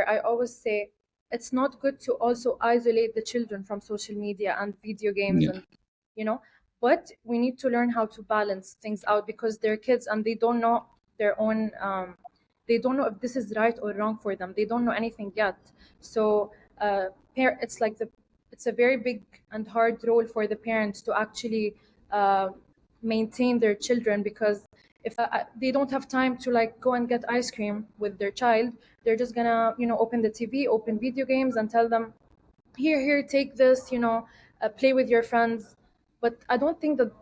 I always say it's not good to also isolate the children from social media and video games Yeah. and but we need to learn how to balance things out because they're kids and they don't know their own they don't know if this is right or wrong for them. They don't know anything yet. So it's like it's a very big and hard role for the parents to actually uh, maintain their children, because if they don't have time to like go and get ice cream with their child, they're just gonna open the TV, open video games, and tell them, here, take this, play with your friends. But I don't think that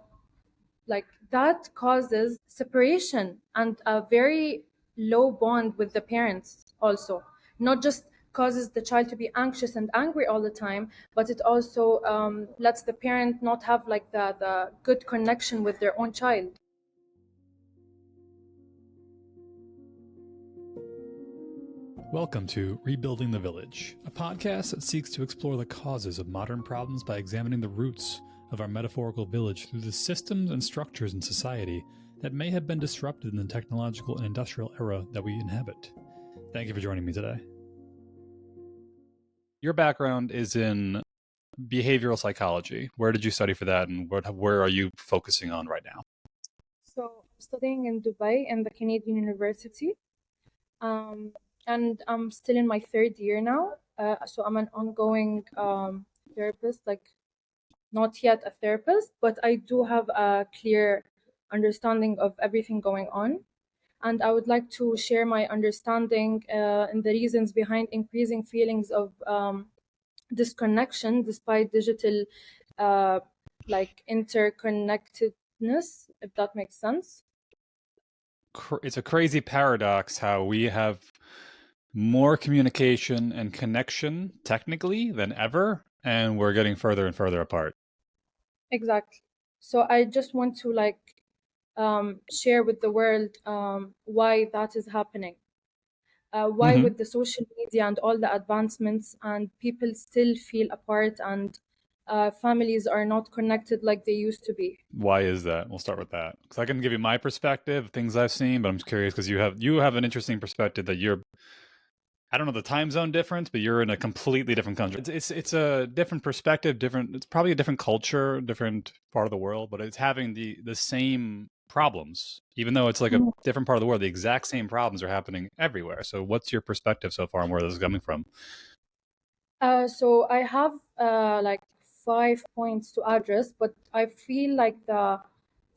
like that causes separation and a very low bond with the parents also. Not just causes the child to be anxious and angry all the time, but it also lets the parent not have like the good connection with their own child. Welcome to Rebuilding the Village, a podcast that seeks to explore the causes of modern problems by examining the roots of our metaphorical village through the systems and structures in society that may have been disrupted in the technological and industrial era that we inhabit. Thank you for joining me today. Your background is in behavioral psychology. Where did you study for that, and where are you focusing on right now? So I'm studying in Dubai in the Canadian University. And I'm still in my third year now. So I'm an ongoing therapist, like not yet a therapist, but I do have a clear understanding of everything going on. And I would like to share my understanding and the reasons behind increasing feelings of disconnection despite digital like interconnectedness, if that makes sense. It's a crazy paradox how we have more communication and connection technically than ever, and we're getting further and further apart. Exactly. So I just want to like share with the world why that is happening. Why with the social media and all the advancements and people still feel apart and families are not connected like they used to be. Why is that? We'll start with that, because I can give you my perspective, things I've seen, but I'm curious because you have an interesting perspective that you're, I don't know the time zone difference, but you're in a completely different country. It's a different perspective, different. It's probably a different culture, different part of the world, but it's having the same problems, even though it's like a different part of the world. The exact same problems are happening everywhere. So, what's your perspective so far, and where this is coming from? So I have like 5 points to address, but I feel like the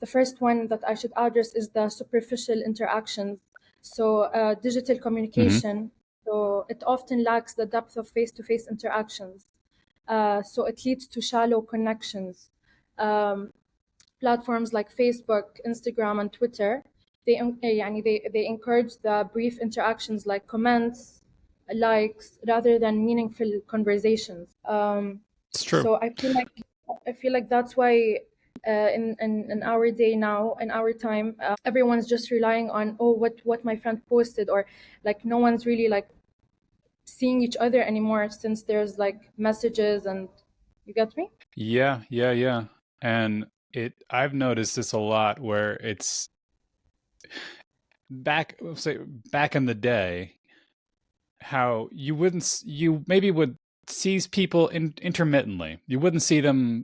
first one that I should address is the superficial interactions. So digital communication, so it often lacks the depth of face-to-face interactions. So it leads to shallow connections. Um, Platforms like Facebook, Instagram, and Twitter, they encourage the brief interactions like comments, likes, rather than meaningful conversations. It's true. So I feel like that's why in our day now, in our time, everyone's just relying on, oh, what my friend posted, or like no one's really like seeing each other anymore since there's like messages, and you get me? Yeah. And I've noticed this a lot where it's say back in the day, how you maybe would see people intermittently. You wouldn't see them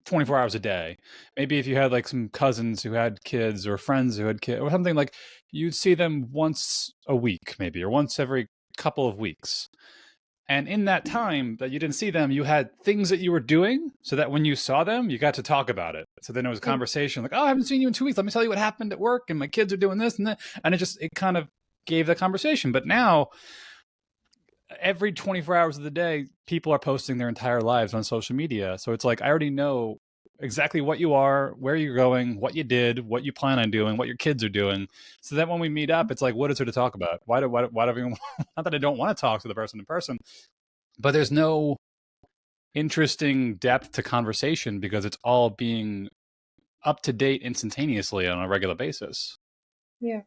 24 hours a day. Maybe if you had like some cousins who had kids or friends who had kids or something, like you'd see them once a week maybe, or once every couple of weeks. And in that time that you didn't see them, you had things that you were doing so that when you saw them, you got to talk about it. So then it was a conversation like, oh, I haven't seen you in 2 weeks. Let me tell you what happened at work, and my kids are doing this and that. And it kind of gave the conversation. But now, every 24 hours of the day, people are posting their entire lives on social media. So it's like, I already know exactly what you are, where you're going, what you did, what you plan on doing, what your kids are doing. So that when we meet up, it's like, what is there to talk about? Why do everyone, not that I don't want to talk to the person in person, but there's no interesting depth to conversation because it's all being up to date instantaneously on a regular basis. Yeah.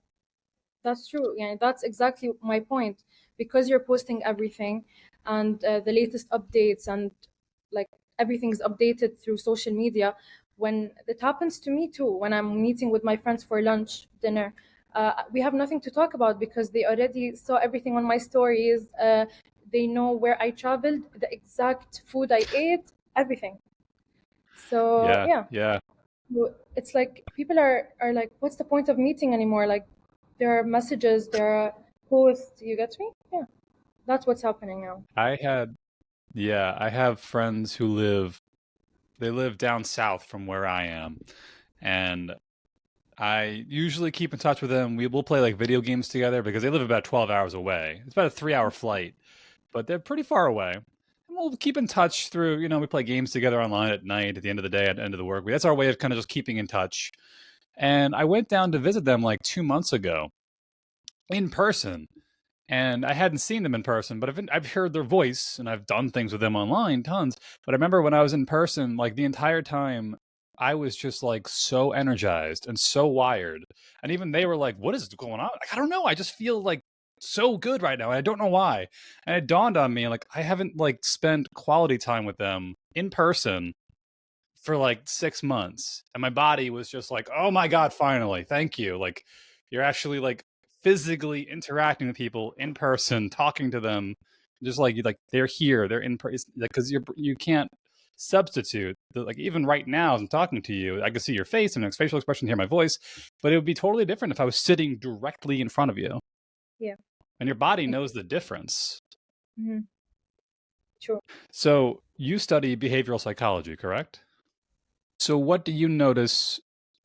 That's true. Yeah, that's exactly my point. Because you're posting everything and the latest updates and like everything's updated through social media. When it happens to me too, when I'm meeting with my friends for lunch, dinner, we have nothing to talk about because they already saw everything on my stories. They know where I traveled, the exact food I ate, everything. So Yeah, yeah, yeah. it's like people are like, what's the point of meeting anymore? Like there are messages, there are posts. You get me? Yeah, that's what's happening now. I had yeah, I have friends who live down south from where I am, and I usually keep in touch with them. We will play like video games together because they live about 12 hours away. It's about a 3 hour flight, but they're pretty far away. And we'll keep in touch through, we play games together online at night, at the end of the day, at the end of the work week. That's our way of kind of just keeping in touch. And I went down to visit them like 2 months ago in person, and I hadn't seen them in person, but I've heard their voice and I've done things with them online tons. But I remember when I was in person, like the entire time, I was just like so energized and so wired. And even they were like, "What is going on?" Like, I don't know. I just feel like so good right now. And I don't know why. And it dawned on me like I haven't like spent quality time with them in person for like 6 months, and my body was just like, oh my god, finally, thank you. Like you're actually like physically interacting with people in person, talking to them, just like they're here, they're in person, because you can't substitute like even right now as I'm talking to you, I can see your face and facial expression, hear my voice, but it would be totally different if I was sitting directly in front of you, Yeah. and your body knows the difference. Mm-hmm. True. So you study behavioral psychology, correct? So, what do you notice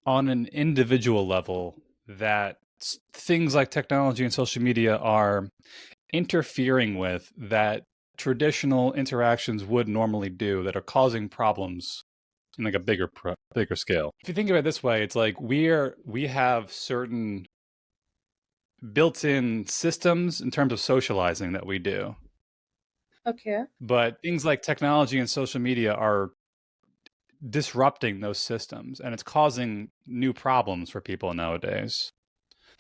on an individual level that things like technology and social media are interfering with that traditional interactions would normally do, that are causing problems in like a bigger scale? If you think of it this way, it's like we have certain built-in systems in terms of socializing that we do, Okay. but things like technology and social media are disrupting those systems, and it's causing new problems for people nowadays.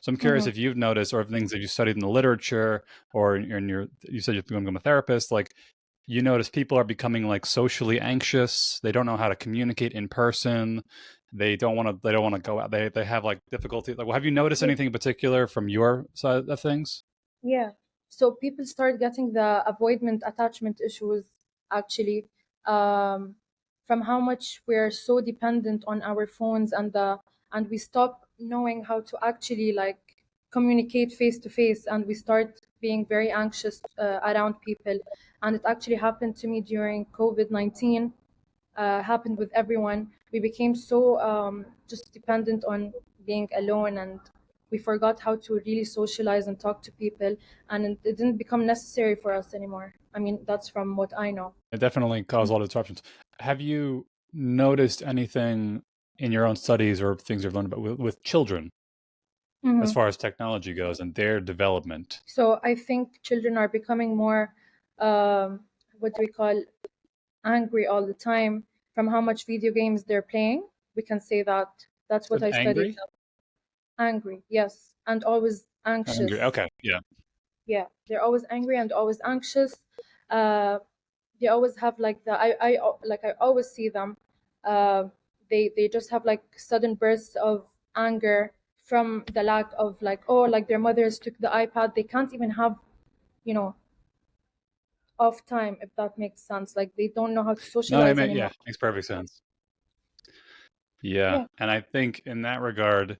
So I'm curious Mm-hmm. if you've noticed, or if things that you studied in the literature, or you said you're going to become a therapist, like you notice people are becoming like socially anxious. They don't know how to communicate in person. They don't want to go out. They have like difficulty. Like, well, have you noticed anything in particular from your side of things? Yeah. So people start getting the avoidant attachment issues actually, um, from how much we're so dependent on our phones, and we stop knowing how to actually like communicate face to face, and we start being very anxious around people. And it actually happened to me during COVID-19. Happened with everyone. We became so just dependent on being alone, and we forgot how to really socialize and talk to people, and it didn't become necessary for us anymore. I mean, that's from what I know. It definitely caused a lot of disruptions. Have you noticed anything in your own studies or things you've learned about with children as Hmm. far as technology goes and their development? So I think children are becoming more, what do we call, angry all the time from how much video games they're playing. We can say that. That's what Said I studied. angry? Angry, yes, and always Angry. anxious. Okay. Yeah. Yeah, they're always angry and always anxious. uh they always have like I always see them. uh they just have like sudden bursts of anger from the lack of like, oh, like their mothers took the iPad. They can't even have, you know off time, if that makes sense. Like they don't know how to No, socialize yeah, anymore. makes perfect sense. Yeah, Yeah. and I think in that regard,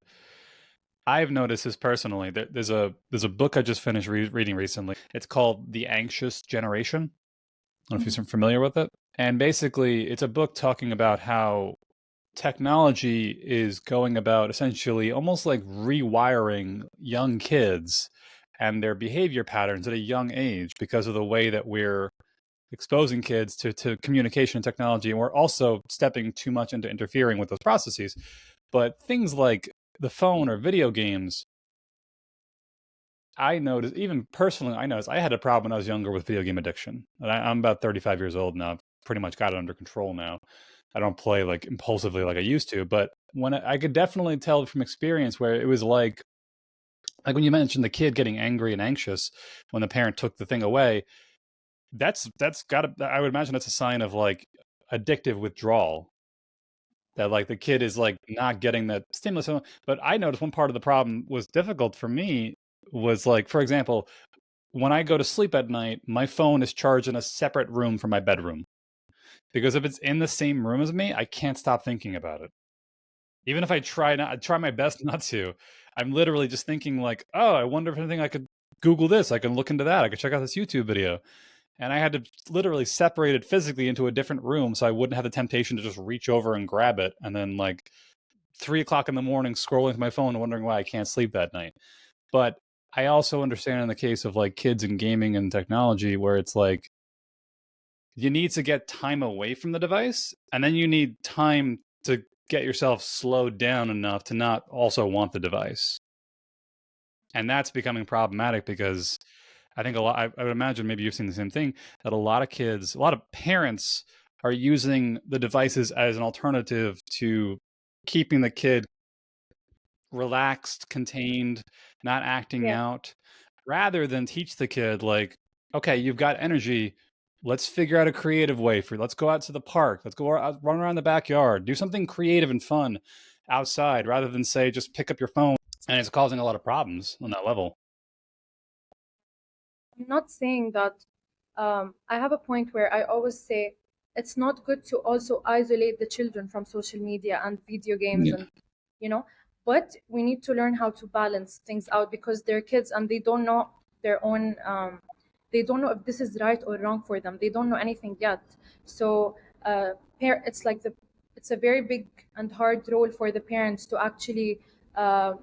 I've noticed this personally. There's a book I just finished reading recently. It's called The Anxious Generation. I don't know if Mhm. you're familiar with it. And basically, it's a book talking about how technology is going about essentially almost like rewiring young kids and their behavior patterns at a young age because of the way that we're exposing kids to communication and technology. And we're also stepping too much into interfering with those processes. But things like the phone or video games, I noticed, even personally, I noticed I had a problem when I was younger with video game addiction. And I'm about 35 years old now. I've pretty much got it under control now. I don't play like impulsively like I used to, but when I could definitely tell from experience where it was like when you mentioned the kid getting angry and anxious when the parent took the thing away, that's got to, I would imagine that's a sign of like addictive withdrawal. that like the kid is like not getting that stimulus. But I noticed one part of the problem was difficult for me was like, for example, when I go to sleep at night, my phone is charged in a separate room from my bedroom. Because if it's in the same room as me, I can't stop thinking about it. Even if I try my best not to. I'm literally just thinking like, oh, I wonder if anything I could Google this, I can look into that, I could check out this YouTube video. And I had to literally separate it physically into a different room so I wouldn't have the temptation to just reach over and grab it and then like 3 o'clock in the morning scrolling through my phone wondering why I can't sleep that night. But I also understand in the case of like kids and gaming and technology where it's like you need to get time away from the device and then you need time to get yourself slowed down enough to not also want the device. And that's becoming problematic because I think a lot, I would imagine maybe you've seen the same thing, that a lot of kids, a lot of parents are using the devices as an alternative to keeping the kid relaxed, contained, not acting Yeah. out, rather than teach the kid, like, okay, you've got energy. Let's figure out a creative way for you. Let's go out to the park. Let's go out, run around the backyard. Do something creative and fun outside rather than say, just pick up your phone. And it's causing a lot of problems on that level. I'm not saying that. I have a point where I always say it's not good to also isolate the children from social media and video games, Yeah. and you know, but we need to learn how to balance things out because they're kids and they don't know their own. They don't know if this is right or wrong for them. They don't know anything yet. So it's like it's a very big and hard role for the parents to actually uh,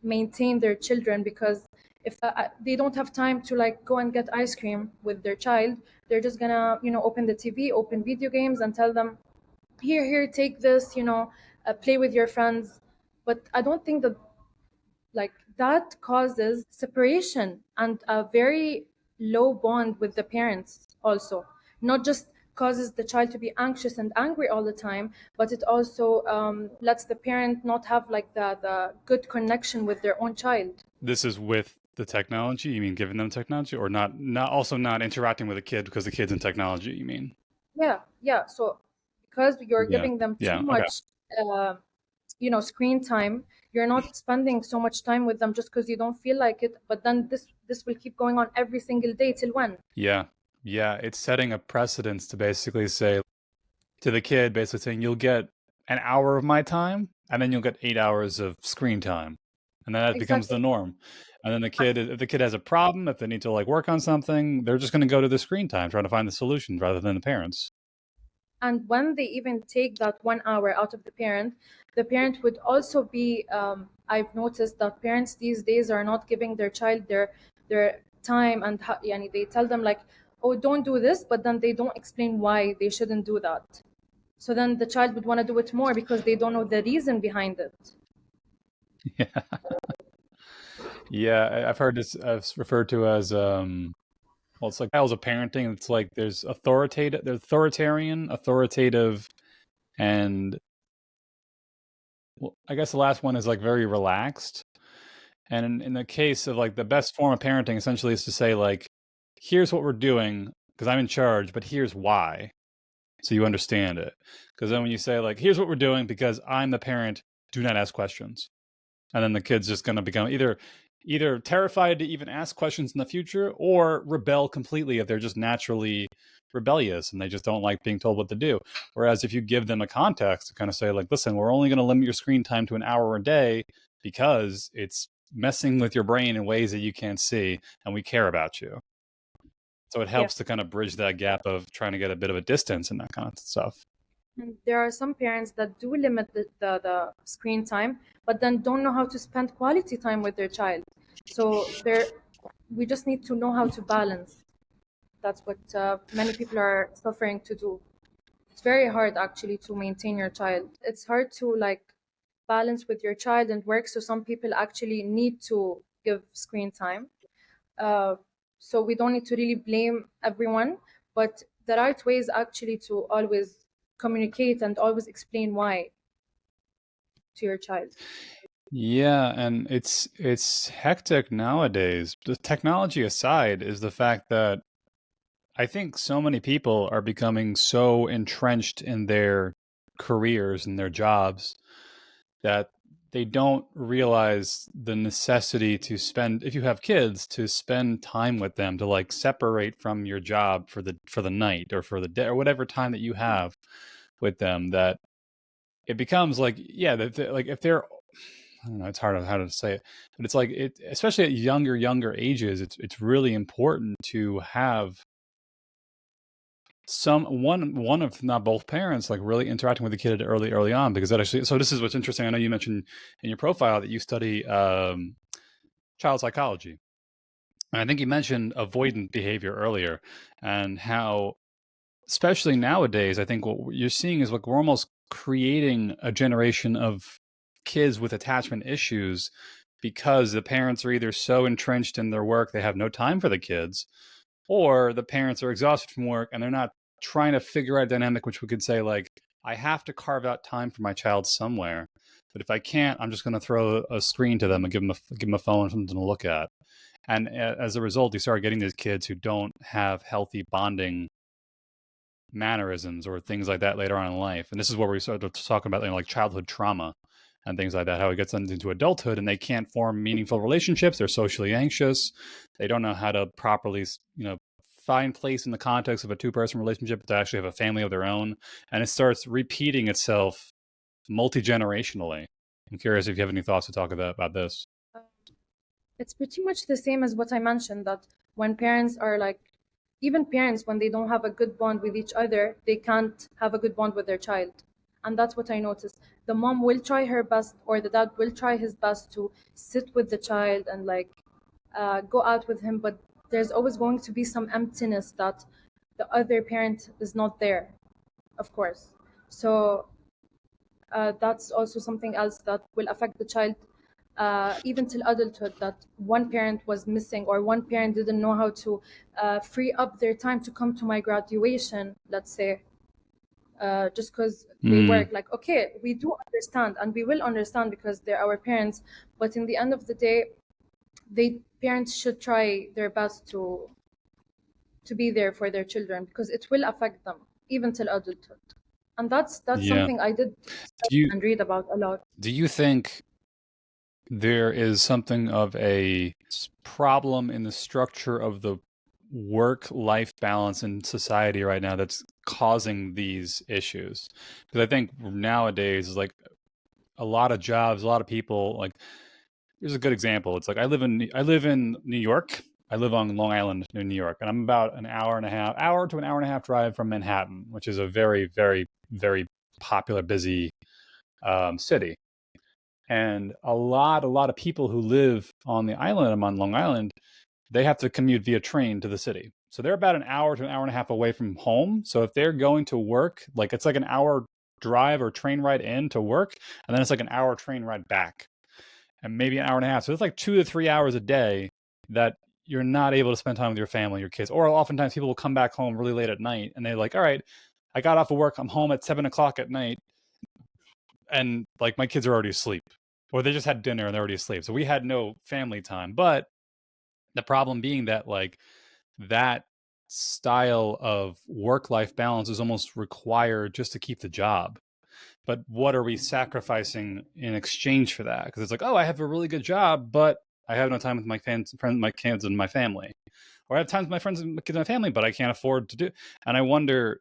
maintain their children because if they don't have time to like go and get ice cream with their child, they're just gonna open the TV, open video games, and tell them, here, take this, play with your friends. But I don't think that like that causes separation and a very low bond with the parents also, not just causes the child to be anxious and angry all the time, but it also lets the parent not have like the good connection with their own child. This is with the technology. You mean giving them technology, or not also not interacting with a kid because the kid's in technology? You mean? Yeah, yeah. So because you're Yeah. giving them too Yeah. Okay. much uh, screen time, you're not spending so much time with them just because you don't feel like it, but then this will keep going on every single day till when? Yeah. Yeah. It's setting a precedence to basically say to the kid, basically saying, you'll get an hour of my time and then you'll get 8 hours of screen time. And then that becomes Exactly. the norm. And then the kid, if the kid has a problem, if they need to like work on something, they're just going to go to the screen time, trying to find the solution rather than the parents. And when they even take that 1 hour out of the parent would also be I've noticed that parents these days are not giving their child their time, and yani they tell them like, oh, don't do this, but then they don't explain why they shouldn't do that. So then the child would want to do it more because they don't know the reason behind it. Yeah. Yeah. I've heard this referred to as, well, it's like styles of parenting. It's like there's authoritarian, authoritative, and well, I guess the last one is like very relaxed. And in the case of like the best form of parenting, essentially is to say like, here's what we're doing because I'm in charge, but here's why, so you understand it. Because then when you say like, here's what we're doing because I'm the parent, do not ask questions, and then the kid's just going to become either terrified to even ask questions in the future or rebel completely if they're just naturally rebellious and they just don't like being told what to do. Whereas if you give them a context to kind of say like, listen, we're only going to limit your screen time to an hour a day because it's messing with your brain in ways that you can't see and we care about you. So it Yeah. helps to kind of bridge that gap of trying to get a bit of a distance and that kind of stuff. And there are some parents that do limit the screen time, but then don't know how to spend quality time with their child. So we just need to know how to balance. That's what many people are suffering to do. It's very hard actually to maintain your child. It's hard to like balance with your child and work. So some people actually need to give screen time. Uh, so we don't need to really blame everyone, but the right way is actually to always communicate and always explain why to your child. Yeah, and it's hectic nowadays. The technology aside is the fact that I think so many people are becoming so entrenched in their careers and their jobs that they don't realize the necessity to spend, if you have kids, to spend time with them, to like separate from your job for the night or for the day or whatever time that you have with them, that it becomes like, yeah, that like if they're, I don't know, it's hard on how to say it, but it's like it, especially at younger ages, it's really important to have one of not both parents like really interacting with the kid early on, because that actually, so this is what's interesting. I know you mentioned in your profile that you study child psychology, and I think you mentioned avoidant behavior earlier, and how especially nowadays, I think what you're seeing is like we're almost creating a generation of kids with attachment issues because the parents are either so entrenched in their work they have no time for the kids, or the parents are exhausted from work and they're not trying to figure out a dynamic which we could say like, I have to carve out time for my child somewhere, but if I can't, I'm just going to throw a screen to them and give them a phone or something to look at. And as a result, you start getting these kids who don't have healthy bonding mannerisms or things like that later on in life. And this is where we start to talk about, you know, like childhood trauma and things like that, how it gets them into adulthood and they can't form meaningful relationships. They're socially anxious. They don't know how to properly, you know, find place in the context of a two-person relationship to actually have a family of their own. And it starts repeating itself multi-generationally. I'm curious if you have any thoughts to talk about this. Um, it's pretty much the same as what I mentioned, that when parents are like, even parents, when they don't have a good bond with each other, they can't have a good bond with their child. And that's what I noticed. The mom will try her best, or the dad will try his best to sit with the child and like go out with him, but there's always going to be some emptiness that the other parent is not there, of course. So that's also something else that will affect the child even till adulthood, that one parent was missing or one parent didn't know how to free up their time to come to my graduation, let's say, just because they Mm, work. Like, okay, we do understand and we will understand because they're our parents, but in the end of the day, they parents should try their best to be there for their children because it will affect them even till adulthood. And that's yeah. something I did Do study you and read about a lot. do you think there is something of a problem in the structure of the work life balance in society right now that's causing these issues? Because I think nowadays, like a lot of jobs, a lot of people, like here's a good example. It's like I live in New York. I live on Long Island in New York, and I'm about an hour to an hour and a half drive from Manhattan, which is a very popular, busy city. And a lot of people who live on the island, I'm on Long Island, they have to commute via train to the city. So they're about an hour to an hour and a half away from home. So if they're going to work, like it's like an hour drive or train ride in to work, and then it's like an hour train ride back, and maybe an hour and a half. So it's like 2 to 3 hours a day that you're not able to spend time with your family, your kids. Or oftentimes people will come back home really late at night and they're like, all right, I got off of work, I'm home at 7 o'clock at night, and like my kids are already asleep, or they just had dinner and they're already asleep. So we had no family time. But the problem being that like that style of work life balance is almost required just to keep the job. But what are we sacrificing in exchange for that? Because it's like, oh, I have a really good job, but I have no time with my friends, my kids, and my family. Or I have time with my friends and my kids and my family, but I can't afford to do. And I wonder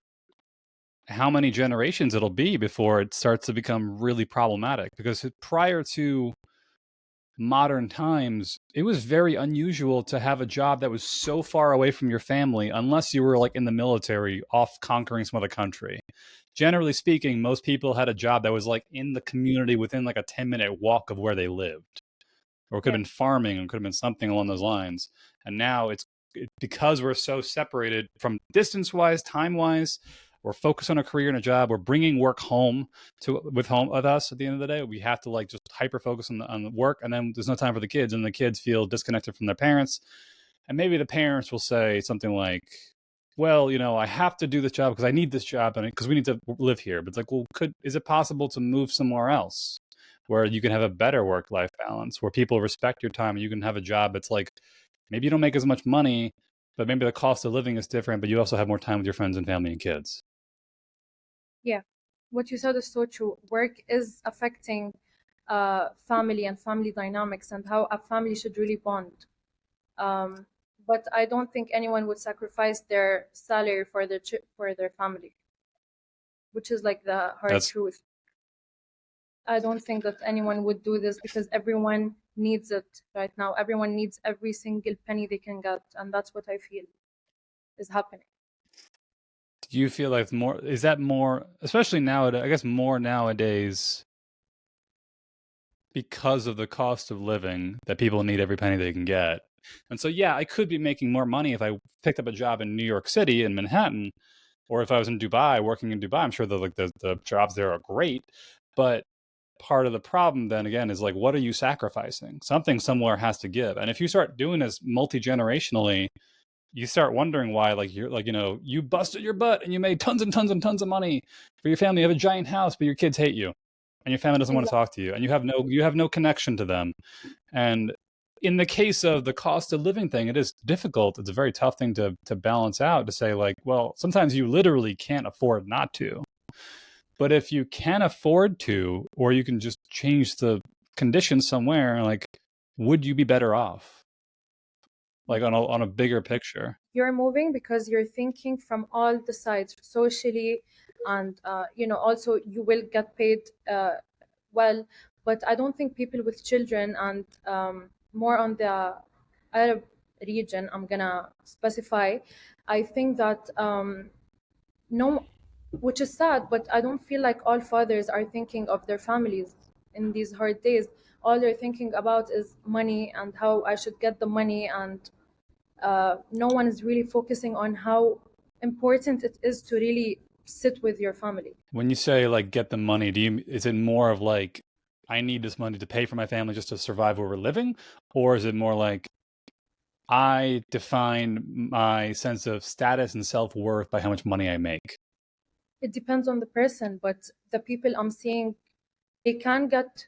how many generations it'll be before it starts to become really problematic. Because prior to modern times, it was very unusual to have a job that was so far away from your family, unless you were like in the military off conquering some other country. Generally speaking, most people had a job that was like in the community within like a 10-minute walk of where they lived, or it could Yeah. have been farming, or it could have been something along those lines. And now because we're so separated from distance wise, time wise, we're focused on a career and a job. We're bringing work home with us at the end of the day. We have to like just hyper focus on the work, and then there's no time for the kids, and the kids feel disconnected from their parents. And maybe the parents will say something like, well, you know, I have to do this job because I need this job and because we need to live here. But it's like, well, is it possible to move somewhere else where you can have a better work life balance, where people respect your time and you can have a job that's like, maybe you don't make as much money, but maybe the cost of living is different, but you also have more time with your friends and family and kids. Yeah. What you said is so true. Work is affecting family and family dynamics and how a family should really bond. Um, but I don't think anyone would sacrifice their salary for for their family, which is like the hard That's truth. I don't think that anyone would do this because everyone needs it right now. Everyone needs every single penny they can get, and that's what I feel is happening. do you feel like more is that more especially nowadays I guess more nowadays because of the cost of living that people need every penny they can get. And so yeah, I could be making more money if I picked up a job in New York City in Manhattan, or if I was in Dubai working in Dubai. I'm sure the jobs there are great, but part of the problem then again is like what are you sacrificing? Something somewhere has to give. And if you start doing this multi-generationally, you start wondering why like you're like you busted your butt and you made tons and tons and tons of money for your family. You have a giant house but your kids hate you and your family doesn't want to Exactly. talk to you and you have no connection to them. And in the case of the cost of living thing, it is difficult. It's a very tough thing to balance out, to say like, well, sometimes you literally can't afford not to. But if you can afford to, or you can just change the conditions somewhere, like, would you be better off? Like on a bigger picture. You're moving because you're thinking from all the sides socially, and also you will get paid well. But I don't think people with children and more on the Arab region, I'm gonna specify, I think that no, which is sad, but I don't feel like all fathers are thinking of their families in these hard days. All they're thinking about is money and how I should get the money, and no one is really focusing on how important it is to really sit with your family. When you say like get the money, is it more of like I need this money to pay for my family just to survive where we're living, or is it more like I define my sense of status and self-worth by how much money I make? It depends on the person, but the people I'm seeing, they can get,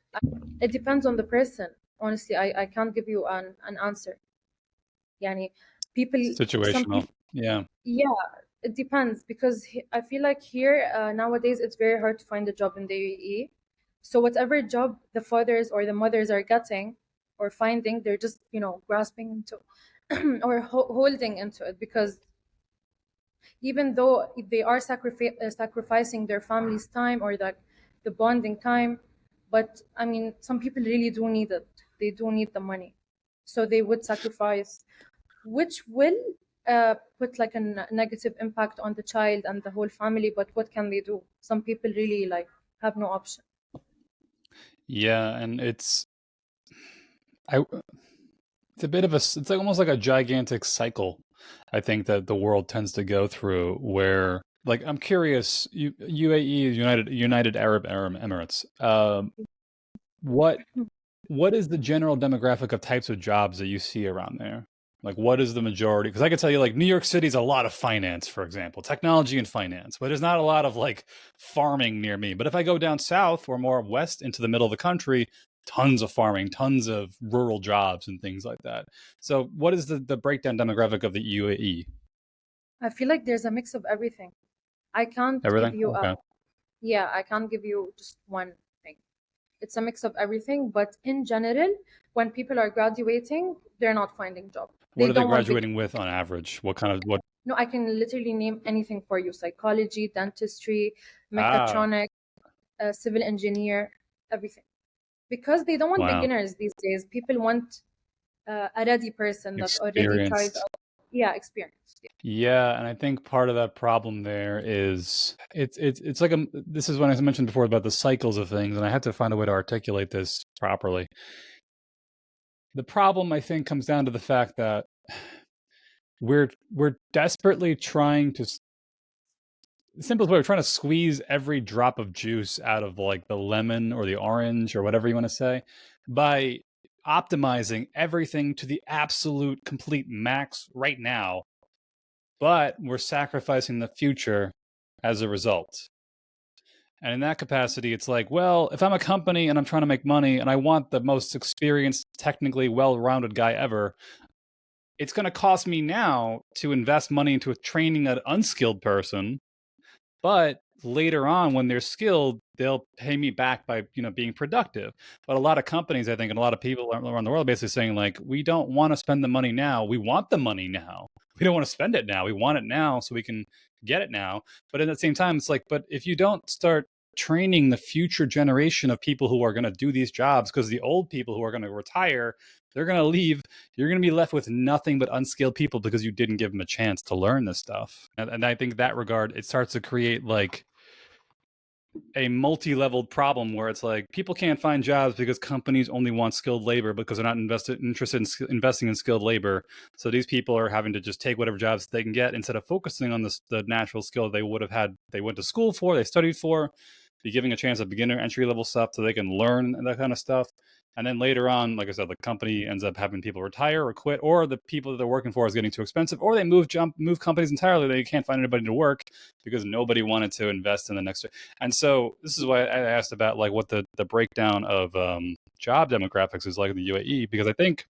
it depends on the person. Honestly, I can't give you an answer. Yani, people, some Situational. people, Yeah. yeah, it depends because I feel like here nowadays it's very hard to find a job in the UAE. So whatever job the fathers or the mothers are getting or finding, they're just grasping into or holding into it because even though they are sacrificing their family's time or the bonding time, but I mean some people really do need it. They do need the money, so they would sacrifice, which will put like a negative impact on the child and the whole family. But what can they do? Some people really like have no option. Yeah, and I it's a bit of it's like almost like a gigantic cycle. I think that the world tends to go through where like I'm curious, UAE, United Arab Emirates. What what is the general demographic of types of jobs that you see around there? Like, what is the majority? Because I could tell you, like, New York City's a lot of finance, for example, technology and finance, but there's not a lot of like farming near me. But if I go down south or more west into the middle of the country, tons of farming, tons of rural jobs and things like that. So, what is the breakdown demographic of the UAE? I feel like there's a mix of everything. I can't give Everything? you a Okay. Yeah, I can't give you just one thing. It's a mix of everything, but in general, when people are graduating, they're not finding job. What They are they don't want the graduating with on average? What kind of what? No, I can literally name anything for you: psychology, dentistry, Ah, mechatronics, civil engineer, everything. Because they don't want wow. beginners these days. People want a ready person that already tried Experienced. yeah, experience. Yeah. Yeah, and I think part of that problem there is it's like this is when I mentioned before about the cycles of things, and I have to find a way to articulate this properly. The problem I think comes down to the fact that we're desperately trying to the simplest way we're trying to squeeze every drop of juice out of like the lemon or the orange or whatever you want to say by optimizing everything to the absolute complete max right now, but we're sacrificing the future as a result. And in that capacity, it's like, well, if I'm a company and I'm trying to make money and I want the most experienced, technically well rounded guy ever, it's going to cost me now to invest money into training an unskilled person. But later on when they're skilled, they'll pay me back by being productive. But a lot of companies, I think, and a lot of people around the world, basically saying like, we don't want to spend the money now. We want the money now. We don't want to spend it now. We want it now so we can get it now. But at the same time, it's like, but if you don't start training the future generation of people who are going to do these jobs, because the old people who are going to retire, they're going to leave. You're going to be left with nothing but unskilled people because you didn't give them a chance to learn this stuff. And I think that regard, it starts to create like a multi-leveled problem where it's like people can't find jobs because companies only want skilled labor because they're not interested in investing in skilled labor. So these people are having to just take whatever jobs they can get instead of focusing on the natural skill they would have had, they went to school for, they studied for, be giving a chance at beginner entry level stuff so they can learn that kind of stuff. And then later on, like I said, the company ends up having people retire or quit, or the people that they're working for is getting too expensive, or they move companies entirely. They can't find anybody to work because nobody wanted to invest in the next. And so this is why I asked about like what the breakdown of job demographics is like in the UAE, because I think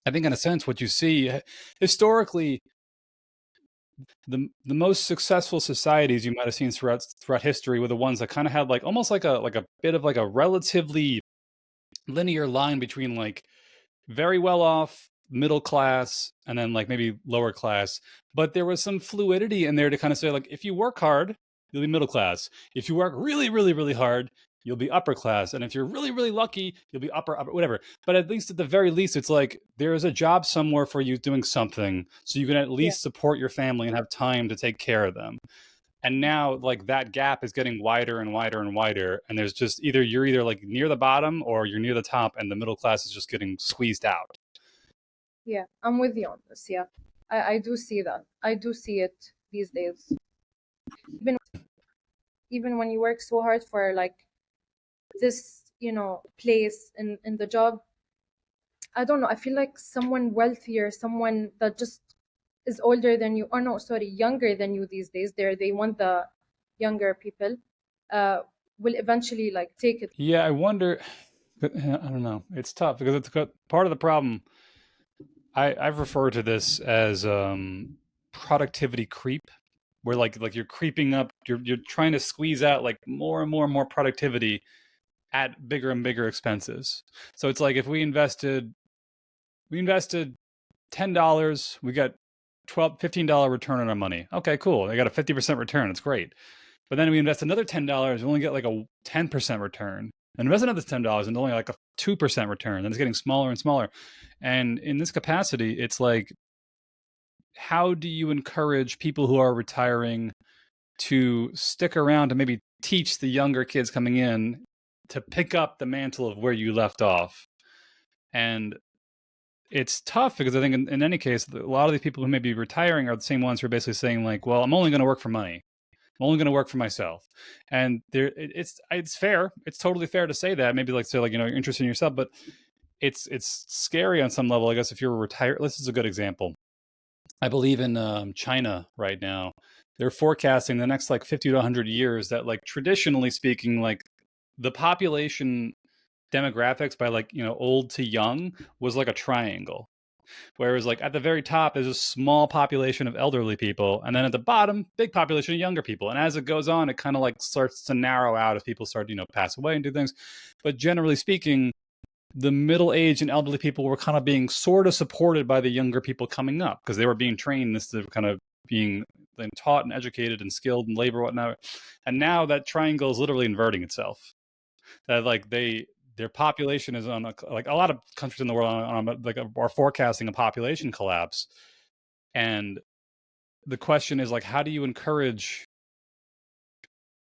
in a sense what you see historically, the most successful societies you might have seen throughout history were the ones that kind of had like almost like a bit of like a relatively linear line between like very well off, middle class, and then like maybe lower class. But there was some fluidity in there to kind of say like, if you work hard, you'll be middle class. If you work really, really, really hard, you'll be upper class. And if you're really, really lucky, you'll be upper, whatever. But at least at the very least, it's like there is a job somewhere for you doing something so you can at Yeah. least support your family and have time to take care of them. And now like that gap is getting wider and wider and wider, and there's just you're either like near the bottom or you're near the top, and the middle class is just getting squeezed out. Yeah, I'm with you on this. Yeah, I do see that. I do see it these days. Even even when you work so hard for like this, place in the job, I don't know. I feel like someone wealthier, someone that just is older than you, or no, sorry, younger than you these days. They want the younger people, uh, will eventually like take it. Yeah, I wonder. I don't know. It's tough because it's part of the problem. I've referred to this as productivity creep, where like you're creeping up, you're trying to squeeze out like more and more and more productivity at bigger and bigger expenses. So it's like if we invested $10, we got $15 return on our money. Okay, cool. I got a 50% return. It's great. But then we invest another $10, we only get like a 10% return. And invest another $10 and only like a 2% return. And it's getting smaller and smaller. And in this capacity, it's like, how do you encourage people who are retiring to stick around to maybe teach the younger kids coming in to pick up the mantle of where you left off? And it's tough because I think in any case, a lot of these people who may be retiring are the same ones who are basically saying like, well, I'm only going to work for money. I'm only going to work for myself. And it's fair. It's totally fair to say that. Maybe like say like, you're interested in yourself, but it's scary on some level, I guess, if you're retired. This is a good example. I believe in China right now. They're forecasting the next like 50 to 100 years that like traditionally speaking, like the population demographics by like, old to young was like a triangle. Whereas like at the very top, there's a small population of elderly people, and then at the bottom, big population of younger people. And as it goes on, it kind of like starts to narrow out as people start, pass away and do things. But generally speaking, the middle-aged and elderly people were kind of being sort of supported by the younger people coming up because they were being trained this to kind of being then taught and educated and skilled in labor, whatnot. And now that triangle is literally inverting itself. That like their population is on like a lot of countries in the world like are forecasting a population collapse, and the question is like, how do you encourage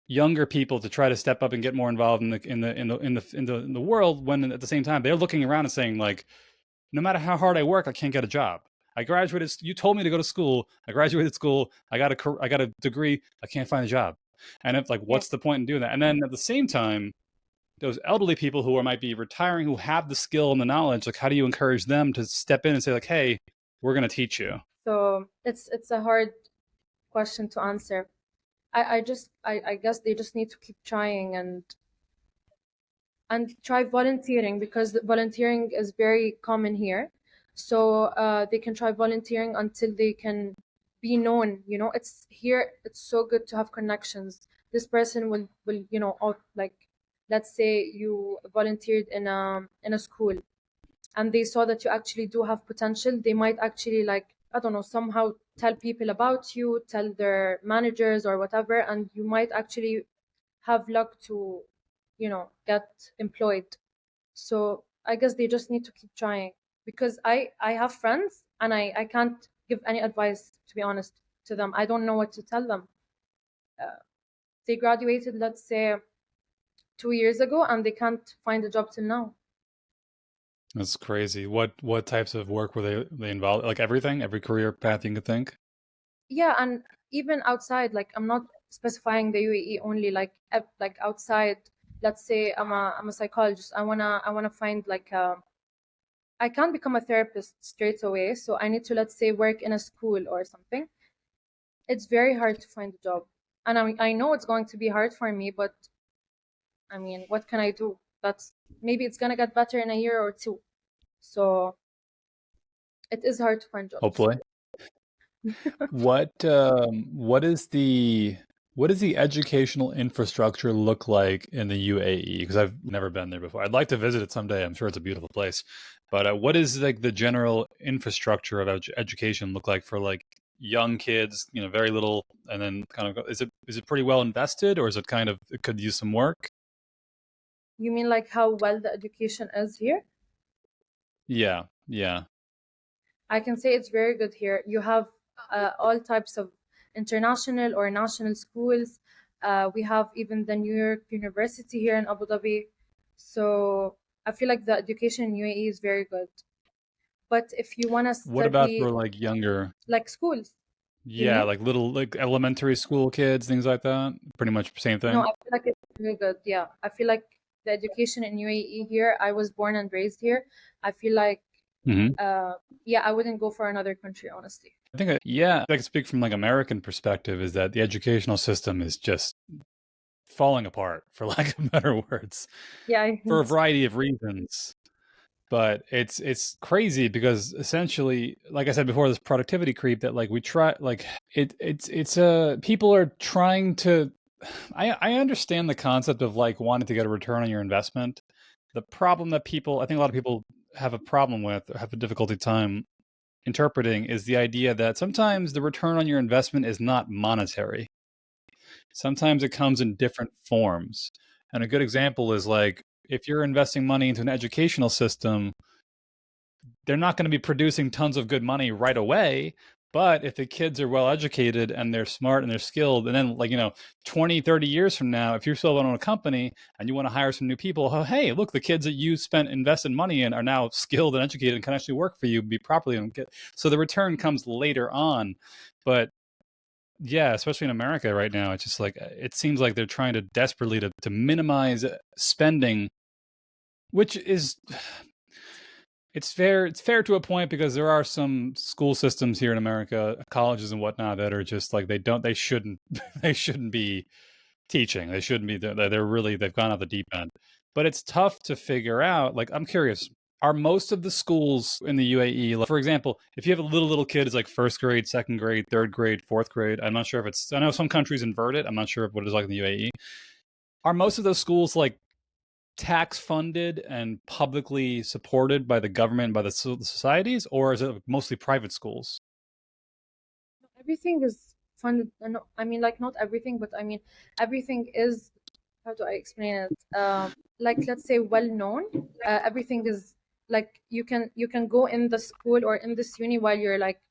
younger people to try to step up and get more involved in the world when at the same time they're looking around and saying like, no matter how hard I work, I can't get a job. I graduated. You told me to go to school. I graduated school. I got a degree. I can't find a job. And it's like, Yeah. what's the point in doing that? And then at the same time, those elderly people who might be retiring, who have the skill and the knowledge, like how do you encourage them to step in and say like, hey, we're going to teach you? So it's a hard question to answer. I guess they just need to keep trying and try volunteering because volunteering is very common here. So they can try volunteering until they can be known. It's here. It's so good to have connections. this person will like, let's say you volunteered in a school, and they saw that you actually do have potential, they might actually, like, I don't know, somehow tell people about you, tell their managers or whatever, and you might actually have luck to, get employed. So I guess they just need to keep trying, because I have friends, and I can't give any advice, to be honest, to them. I don't know what to tell them. They graduated, let's say, 2 years ago, and they can't find a job till now. That's crazy. What types of work were they involved? Like everything, every career path you could think. Yeah, and even outside, like, I'm not specifying the UAE only, like, like outside. Let's say I'm a psychologist. I wanna find, like, I can't become a therapist straight away, so I need to, let's say, work in a school or something. It's very hard to find a job, and I know it's going to be hard for me, but I mean, what can I do? That's Maybe it's gonna get better in a year or two. So it is hard to find jobs. Hopefully. What is the educational infrastructure look like in the UAE? Because I've never been there before. I'd like to visit it someday. I'm sure it's a beautiful place. But what is like the general infrastructure of education look like for like young kids? You know, very little, and then kind of is it pretty well invested, or is it kind of it could use some work? You mean like how well the education is here? Yeah, yeah. I can say it's very good here. You have all types of international or national schools. We have even the New York University here in Abu Dhabi. So I feel like the education in UAE is very good. But if you want to What about study, for like younger? like, schools, you Yeah, mean? like little like elementary school kids, things like that. Pretty much same No, thing. I feel like it's very good. Yeah, I feel like the education in UAE here, I was born and raised here. I feel like, Hmm. uh, yeah, I wouldn't go for another country, honestly. I think, yeah, I can speak from like American perspective is that the educational system is just falling apart, for lack of better words, Yeah, I for a think so. variety of reasons. But it's crazy because essentially, like I said before, this productivity creep that like we try, like it's people are trying to. I understand the concept of like wanting to get a return on your investment. The problem that people, I think a lot of people have a problem with, or have a difficulty time interpreting, is the idea that sometimes the return on your investment is not monetary. Sometimes it comes in different forms. And a good example is like if you're investing money into an educational system, they're not going to be producing tons of good money right away. But if the kids are well educated and they're smart and they're skilled, and then like, 20, 30 years from now, if you still own a company and you want to hire some new people, oh, hey, look, the kids that you spent invested money in are now skilled and educated and can actually work for you, be properly and get. So the return comes later on. But yeah, especially in America right now, it's just like it seems like they're trying to desperately to minimize spending, which is it's fair to a point because there are some school systems here in America, colleges and whatnot, that are just like they shouldn't they shouldn't be teaching. They shouldn't be. They're really they've gone off the deep end. But it's tough to figure out. Like I'm curious, are most of the schools in the UAE, like, for example, if you have a little kid, is like first grade, second grade, third grade, fourth grade. I'm not sure if it's. I know some countries invert it. I'm not sure what it is like in the UAE. Are most of those schools like tax funded and publicly supported by the government, by the societies, or is it mostly private schools? Everything is funded. No, I mean, like, not everything, but I mean, everything is, how do I explain it? Like, let's say, well known. Everything is, like, you can go in the school or in this uni while you're, like,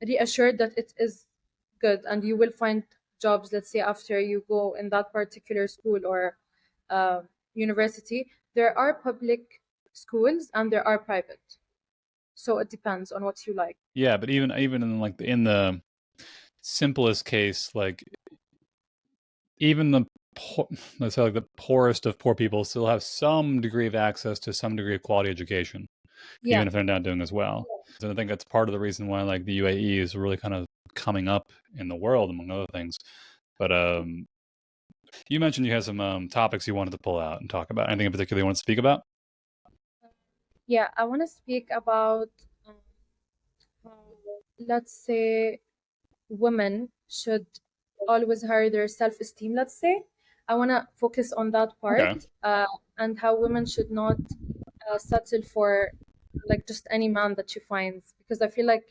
reassured that it is good, and you will find jobs, let's say, after you go in that particular school or uh, university. There are public schools and there are private, so it depends on what you like. Yeah, but even in like in the simplest case, like even the let's say like the poorest of poor people still have some degree of access to some degree of quality education, Yeah. even if they're not doing as well. And I think that's part of the reason why like the UAE is really kind of coming up in the world, among other things. But you mentioned you had some topics you wanted to pull out and talk about. Anything in particular you want to speak about? Yeah, I want to speak about, um, how, let's say, women should always hurt their self-esteem, let's say. I want to focus on that part, Okay. and how women should not settle for like just any man that she finds, because I feel like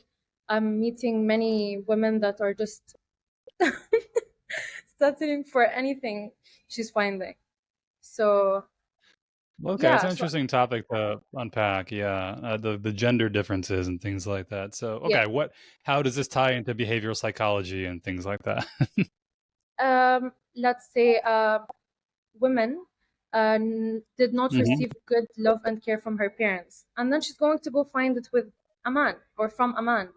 I'm meeting many women that are just settling for anything she's finding. So Okay, it's yeah, an so interesting topic to unpack. Yeah, the gender differences and things like that. So, yeah, okay, how does this tie into behavioral psychology and things like that? let's say women did not Hmm. receive good love and care from her parents, and then she's going to go find it with a man or from a man.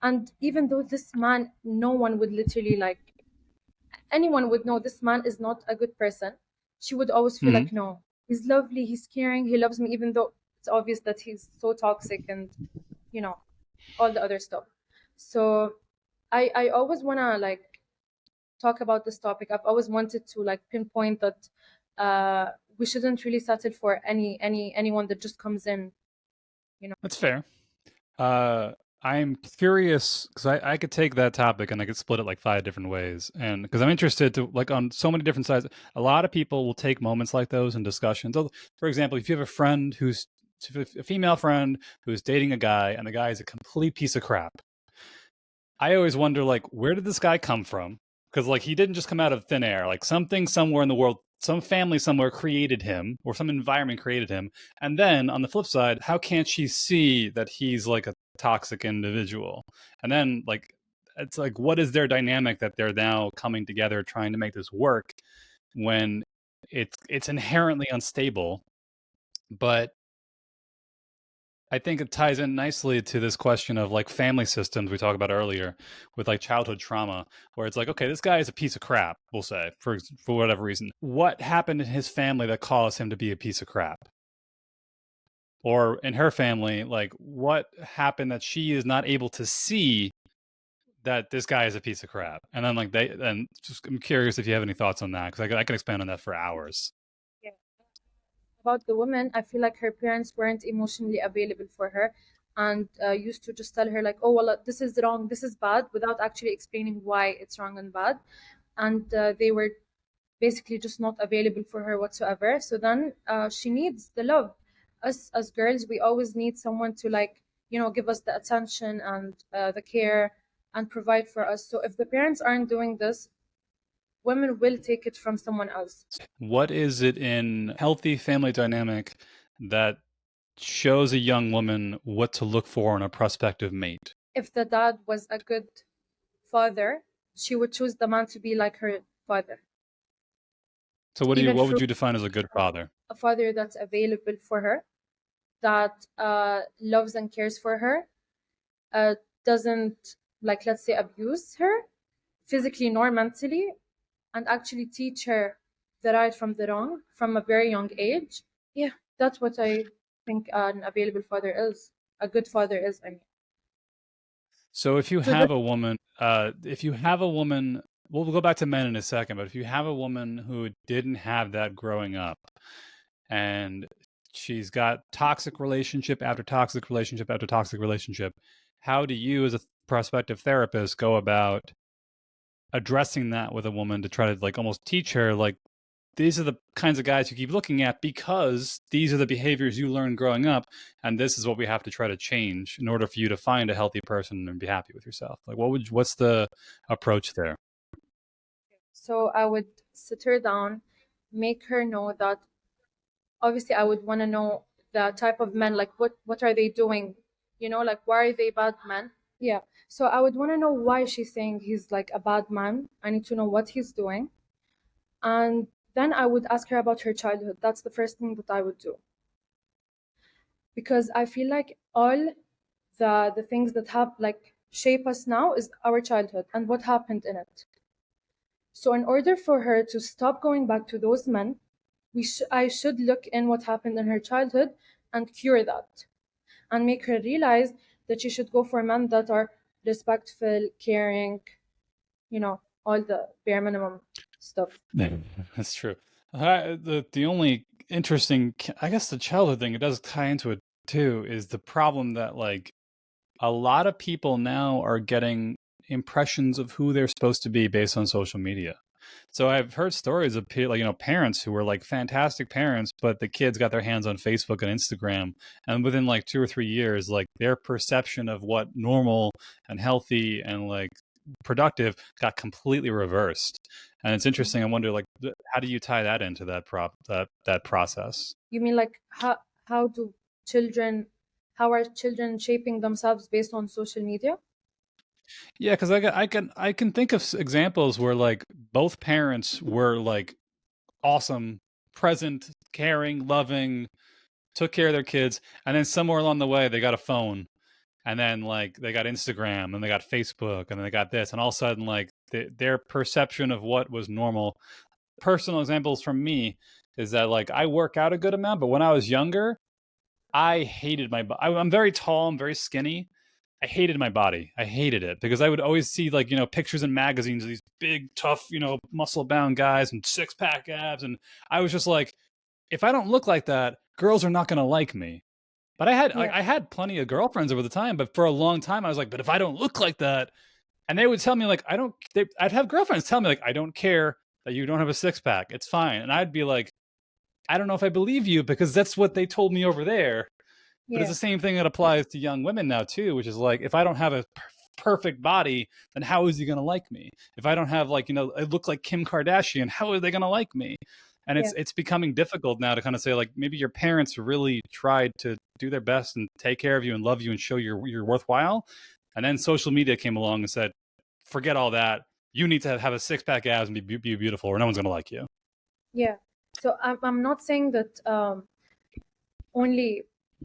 And even though this man, no one would literally like, anyone would know this man is not a good person, she would always feel Hmm. like, no, he's lovely, he's caring, he loves me, even though it's obvious that he's so toxic and, you know, all the other stuff. So I always want to like talk about this topic. I've always wanted to like pinpoint that we shouldn't really settle for anyone that just comes in, you know. That's fair. Uh, I'm curious because I could take that topic and I could split it like five different ways, and because I'm interested to like on so many different sides. A lot of people will take moments like those in discussions. So, for example, if you have a friend who's a female friend who's dating a guy and the guy is a complete piece of crap, I always wonder, like, where did this guy come from? Because, like, he didn't just come out of thin air. Like, something somewhere in the world, some family somewhere created him, or some environment created him. And then on the flip side, how can't she see that he's like a toxic individual? And then, like, it's like, what is their dynamic that they're now coming together trying to make this work when it's inherently unstable? But I think it ties in nicely to this question of like family systems we talked about earlier with like childhood trauma, where it's like, okay, this guy is a piece of crap, we'll say, for whatever reason. What happened in his family that caused him to be a piece of crap? Or in her family, like what happened that she is not able to see that this guy is a piece of crap? And then and just I'm curious if you have any thoughts on that, because I can expand on that for hours. Yeah. About the woman, I feel like her parents weren't emotionally available for her, and used to just tell her like, "Oh well, this is wrong, this is bad," without actually explaining why it's wrong and bad. And they were basically just not available for her whatsoever. So then she needs the love. Us as girls, we always need someone to like, give us the attention and the care and provide for us. So if the parents aren't doing this, women will take it from someone else. What is it in healthy family dynamic that shows a young woman what to look for in a prospective mate? If the dad was a good father, she would choose the man to be like her father. So Even what for would you define as a good father? a father that's available for her, that loves and cares for her, uh, doesn't, like, let's say, abuse her physically nor mentally, and actually teach her the right from the wrong from a very young age. Yeah, that's what I think an available father is. A good father is, I mean. So So this, if you have a woman, we'll go back to men in a second, but if you have a woman who didn't have that growing up and she's got toxic relationship after toxic relationship after toxic relationship, how do you as a prospective therapist go about addressing that with a woman to try to like almost teach her like these are the kinds of guys you keep looking at because these are the behaviors you learned growing up, and this is what we have to try to change in order for you to find a healthy person and be happy with yourself? Like what's the approach there? so I would sit her down, make her know that obviously I would want to know the type of men, like what are they doing, like why are they bad men. Yeah, so I would want to know why she's saying he's like a bad man. I need to know what he's doing, and then I would ask her about her childhood. That's the first thing that I would do, because I feel like all the things that have like shape us now is our childhood and what happened in it. So in order for her to stop going back to those men, I should look in what happened in her childhood and cure that, and make her realize that she should go for men that are respectful, caring, all the bare minimum stuff. Yeah, that's true. The only interesting, I guess, the childhood thing it does tie into it too is the problem that like a lot of people now are getting impressions of who they're supposed to be based on social media. So I've heard stories of parents who were like fantastic parents, but the kids got their hands on Facebook and Instagram, and within like 2 or 3 years, like their perception of what normal and healthy and like productive got completely reversed. And it's interesting. I wonder, like, how do you tie that into that process? You mean like how do children, how are children shaping themselves based on social media? Yeah, because I can think of examples where like both parents were like awesome, present, caring, loving, took care of their kids, and then somewhere along the way they got a phone, and then like they got Instagram, and they got Facebook, and then they got this, and all of a sudden like their perception of what was normal. Personal examples from me is that like I work out a good amount, but when I was younger, I hated my body. I'm very tall, I'm very skinny. I hated my body. I hated it because I would always see like, pictures in magazines of these big, tough, muscle bound guys and six pack abs. And I was just like, if I don't look like that, girls are not going to like me. But Yeah, I had plenty of girlfriends over the time, but for a long time I was like, but if I don't look like that, and they would tell me like, I'd have girlfriends tell me like, I don't care that you don't have a six pack. It's fine. And I'd be like, I don't know if I believe you because that's what they told me over there. But it's yeah, the same thing that applies to young women now too, which is like, if I don't have a perfect body, then how is he going to like me? If I don't have like, I look like Kim Kardashian, how are they going to like me? And yeah, it's becoming difficult now to kind of say like, maybe your parents really tried to do their best and take care of you and love you and show you're worthwhile. And then social media came along and said, forget all that. You need to have a six pack abs and be beautiful, or no one's going to like you. yeah. So I'm not saying that only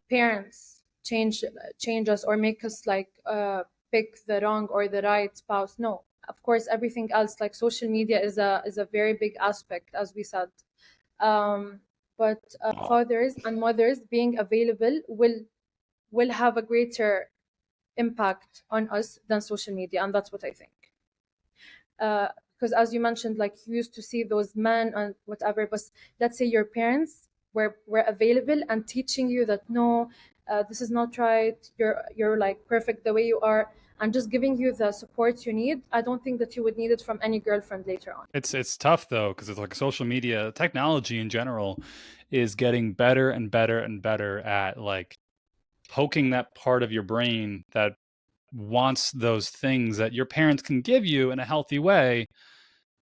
parents change us or make us like pick the wrong or the right spouse. No, of course, everything else like social media is a very big aspect, as we said. Um, but fathers and mothers being available will have a greater impact on us than social media, and that's what I think. Because as you mentioned, like you used to see those men and whatever, but let's say your parents were available and teaching you that no, this is not right. You're like perfect the way you are, and just giving you the support you need. I don't think that you would need it from any girlfriend later on. It's tough though because it's like social media technology in general is getting better and better and better at like poking that part of your brain that wants those things that your parents can give you in a healthy way,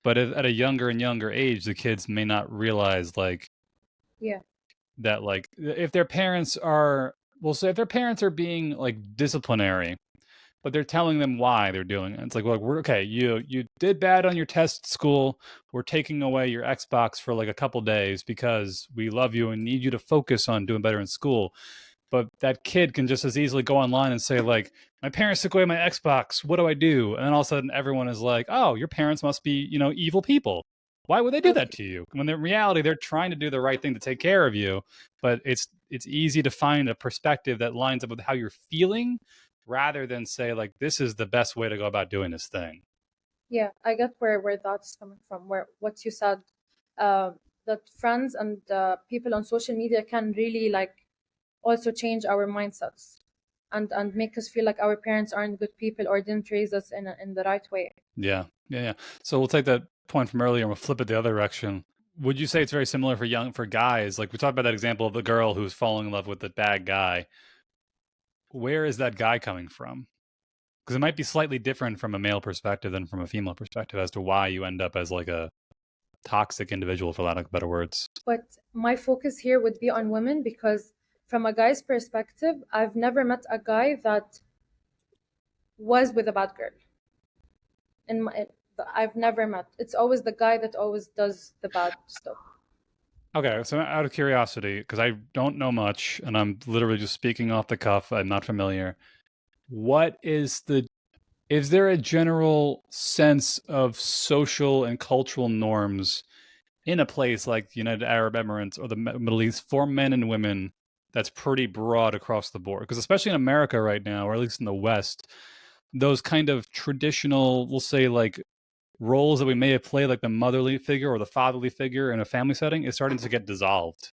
but at a younger and younger age the kids may not realize like Yeah, that, like if their parents are, well, so if their parents are being like disciplinary but they're telling them why they're doing it. It's like, well, we're okay. You did bad on your test at school. We're taking away your Xbox for like a couple days because we love you and need you to focus on doing better in school. But that kid can just as easily go online and say like, my parents took away my Xbox. What do I do? And then all of a sudden everyone is like, oh, your parents must be, evil people. Why would they do that totally. to you? When in reality they're trying to do the right thing to take care of you, but it's easy to find a perspective that lines up with how you're feeling rather than say like this is the best way to go about doing this thing. Yeah, I get where that's coming from. Where what you said, uh, that friends and people on social media can really like also change our mindsets and make us feel like our parents aren't good people or didn't raise us in the right way. Yeah, yeah, yeah. So we'll take that point from earlier and we'll flip it the other direction. Would you say it's very similar for guys? Like we talked about that example of the girl who's falling in love with the bad guy. Where is that guy coming from? Because it might be slightly different from a male perspective than from a female perspective as to why you end up as like a toxic individual, for lack of better words. But my focus here would be on women because from a guy's perspective, I've never met a guy that was with a bad girl. In my, I've never met. It's always the guy that always does the bad stuff. Okay, so out of curiosity, because I don't know much and I'm literally just speaking off the cuff, I'm not familiar. What is there a general sense of social and cultural norms in a place like the United Arab Emirates or the Middle East for men and women that's pretty broad across the board? Because especially in America right now, or at least in the West, those kind of traditional, we'll say like roles that we may have played, like the motherly figure or the fatherly figure in a family setting, is starting to get dissolved.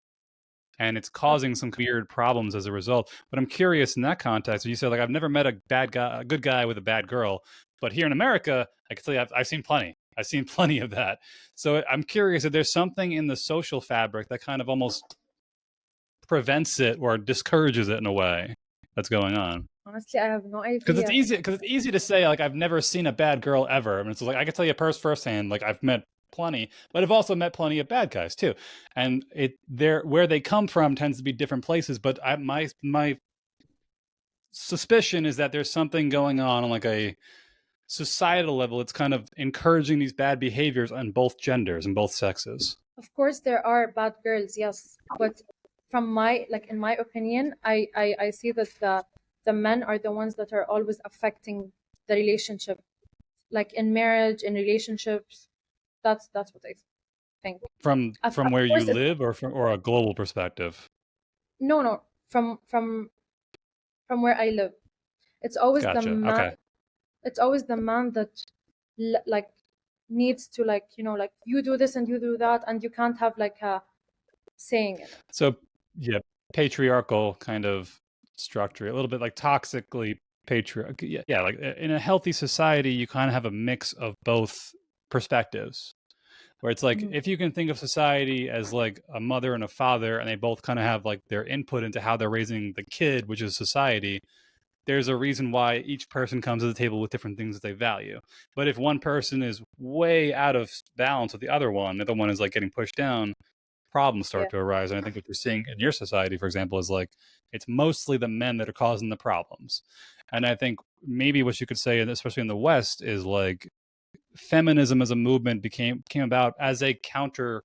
And it's causing some weird problems as a result. But I'm curious in that context, you said like I've never met a bad guy, a good guy with a bad girl. But here in America, I can tell you, I've seen plenty. I've seen plenty of that. So I'm curious if there's something in the social fabric that kind of almost prevents it or discourages it in a way that's going on. Honestly, I have no Because it's idea. easy. Because it's easy to say like I've never seen a bad girl ever. I mean, it's like I can tell you firsthand. Like I've met plenty, but I've also met plenty of bad guys too. And where they come from tends to be different places. But my suspicion is that there's something going on like a societal level. It's kind of encouraging these bad behaviors on both genders and both sexes. Of course, there are bad girls, yes, but from my like in my opinion, I see that the men are the ones that are always affecting the relationship, like in marriage, in relationships. That's what I think. From Of where you course, live, or a global perspective. no, from where I live, it's always the Gotcha. man. Okay. It's always the man that like needs to, like, like, you do this and you do that, and you can't have like a saying in it. So yeah, patriarchal kind of structure, a little bit like toxically patriarchal. Yeah, like in a healthy society, you kind of have a mix of both perspectives. Where it's like Mhm. if you can think of society as like a mother and a father, and they both kind of have like their input into how they're raising the kid, which is society. There's a reason why each person comes to the table with different things that they value. But if one person is way out of balance with the other one is like getting pushed down, problems Yeah. start to arise. And I think what you're seeing in your society, for example, is like it's mostly the men that are causing the problems. And I think maybe what you could say, especially in the West, is like feminism as a movement came about as a counter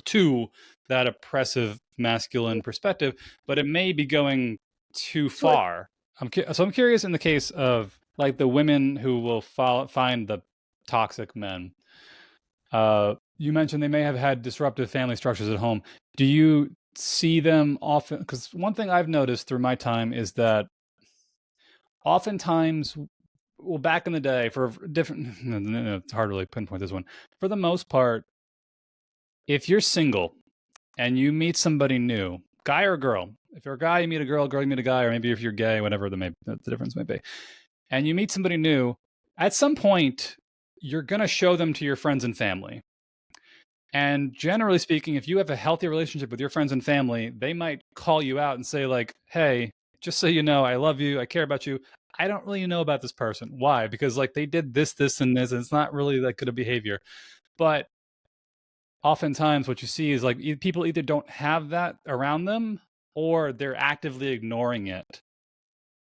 to that oppressive masculine perspective, but it may be going too So far. I'm curious in the case of like the women who will find the toxic men. You mentioned they may have had disruptive family structures at home. Do you see them often? Because one thing I've noticed through my time is that oftentimes, well, back in the day, for different, no, it's hard to really pinpoint this one. For the most part, if you're single and you meet somebody new, guy or girl, if you're a guy, you meet a girl you meet a guy, or maybe if you're gay, whatever the difference may be, and you meet somebody new, at some point, you're going to show them to your friends and family. And generally speaking, if you have a healthy relationship with your friends and family, they might call you out and say, like, hey, just so you know, I love you, I care about you. I don't really know about this person. Why? Because like they did this, and this, and it's not really that good a behavior. But oftentimes what you see is like people either don't have that around them or they're actively ignoring it.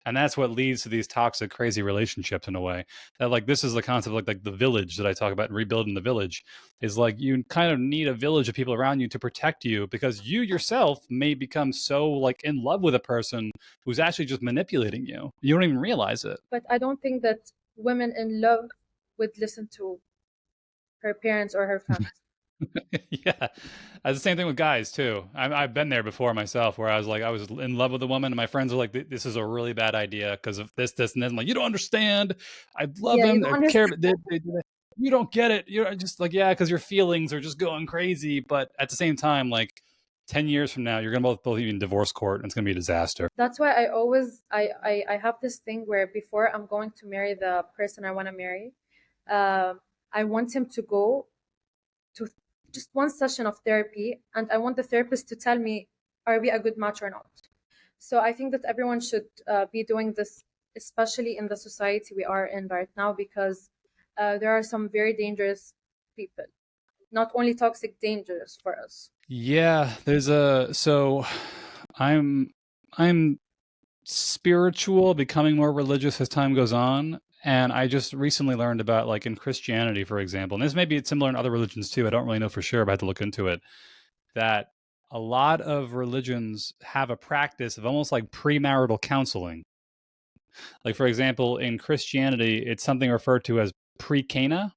And that's what leads to these toxic, crazy relationships in a way. That like this is the concept like the village that I talk about, rebuilding the village, is like you kind of need a village of people around you to protect you, because you yourself may become so like in love with a person who's actually just manipulating you. You don't even realize it. but I don't think that women in love would listen to her parents or her friends. Yeah, the same thing with guys too. I've been there before myself, where I was in love with a woman, and my friends were like, "This is a really bad idea because of this, and this." I'm like, "You don't understand. I love Yeah, you him. don't I care, understand. but you don't get it. You're just like, yeah, because your feelings are just going crazy." But at the same time, like 10 years from now, you're gonna both be in divorce court, and it's gonna be a disaster. That's why I always I have this thing where before I'm going to marry the person I want to marry, I want him to go to just one session of therapy, and I want the therapist to tell me, are we a good match or not? So I think that everyone should be doing this, especially in the society we are in right now, because there are some very dangerous people, not only toxic, dangerous for us. Yeah, I'm I'm spiritual, becoming more religious as time goes on. And I just recently learned about, like, in Christianity, for example, and this may be similar in other religions too. I don't really know for sure, but I had to look into it. That a lot of religions have a practice of almost like premarital counseling. Like, for example, in Christianity, it's something referred to as pre-cana.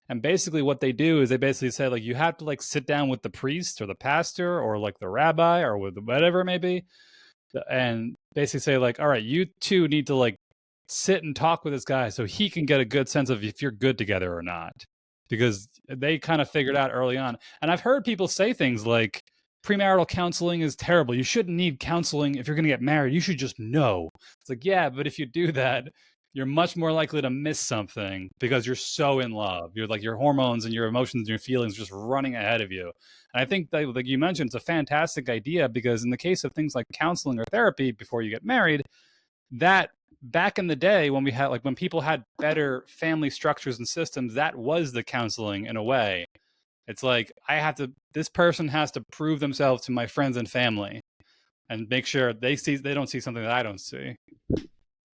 And basically, what they do is they basically say, like, you have to like sit down with the priest or the pastor or like the rabbi or with whatever it may be, and basically say like, all right, you two need to like sit and talk with this guy so he can get a good sense of if you're good together or not, because they kind of figured out early on. And I've heard people say things like premarital counseling is terrible, you shouldn't need counseling if you're going to get married, you should just know. It's like, yeah, but if you do that, you're much more likely to miss something because you're so in love. You're like your hormones and your emotions and your feelings just running ahead of you. And I think that, like you mentioned, it's a fantastic idea because in the case of things like counseling or therapy before you get married, that back in the day when we had like when people had better family structures and systems, that was the counseling in a way. It's like this person has to prove themselves to my friends and family and make sure they don't see something that I don't see.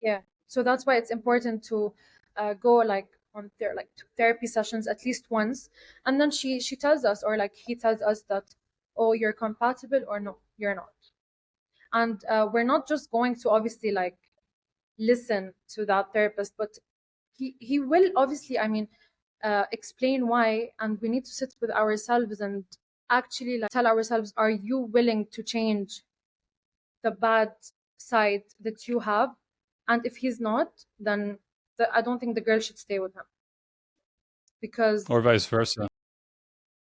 Yeah. So that's why it's important to go like on like to therapy sessions at least once, and then she tells us, or like he tells us that, oh, you're compatible or no, you're not. And we're not just going to obviously like listen to that therapist, but he will obviously, I mean, explain why, and we need to sit with ourselves and actually like tell ourselves, are you willing to change the bad side that you have? And if he's not, then I don't think the girl should stay with him, because Or vice versa.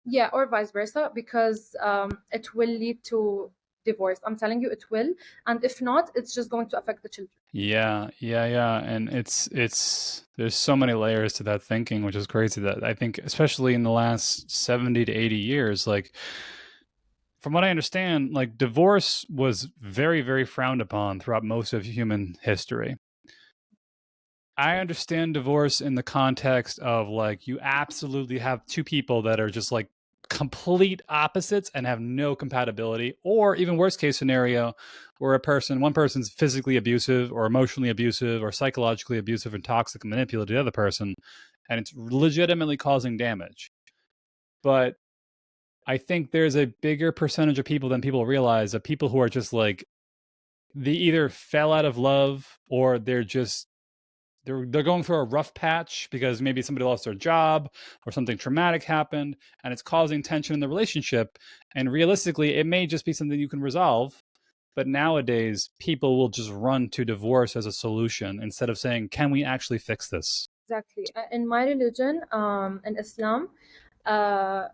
yeah, or vice versa, because it will lead to divorce. I'm telling you, it will. And if not, it's just going to affect the children. Yeah. And it's there's so many layers to that thinking, which is crazy that I think especially in the last 70 to 80 years, like from what I understand, like divorce was very, very frowned upon throughout most of human history. I understand divorce in the context of like you absolutely have two people that are just like complete opposites and have no compatibility, or even worst case scenario, where one person's physically abusive or emotionally abusive or psychologically abusive and toxic and manipulative to the other person, and it's legitimately causing damage. But I think there's a bigger percentage of people than people realize of people who are just like they either fell out of love or they're going through a rough patch because maybe somebody lost their job or something traumatic happened and it's causing tension in the relationship, and realistically it may just be something you can resolve, but nowadays people will just run to divorce as a solution instead of saying can we actually fix this. Exactly. In my religion, in Islam, uh,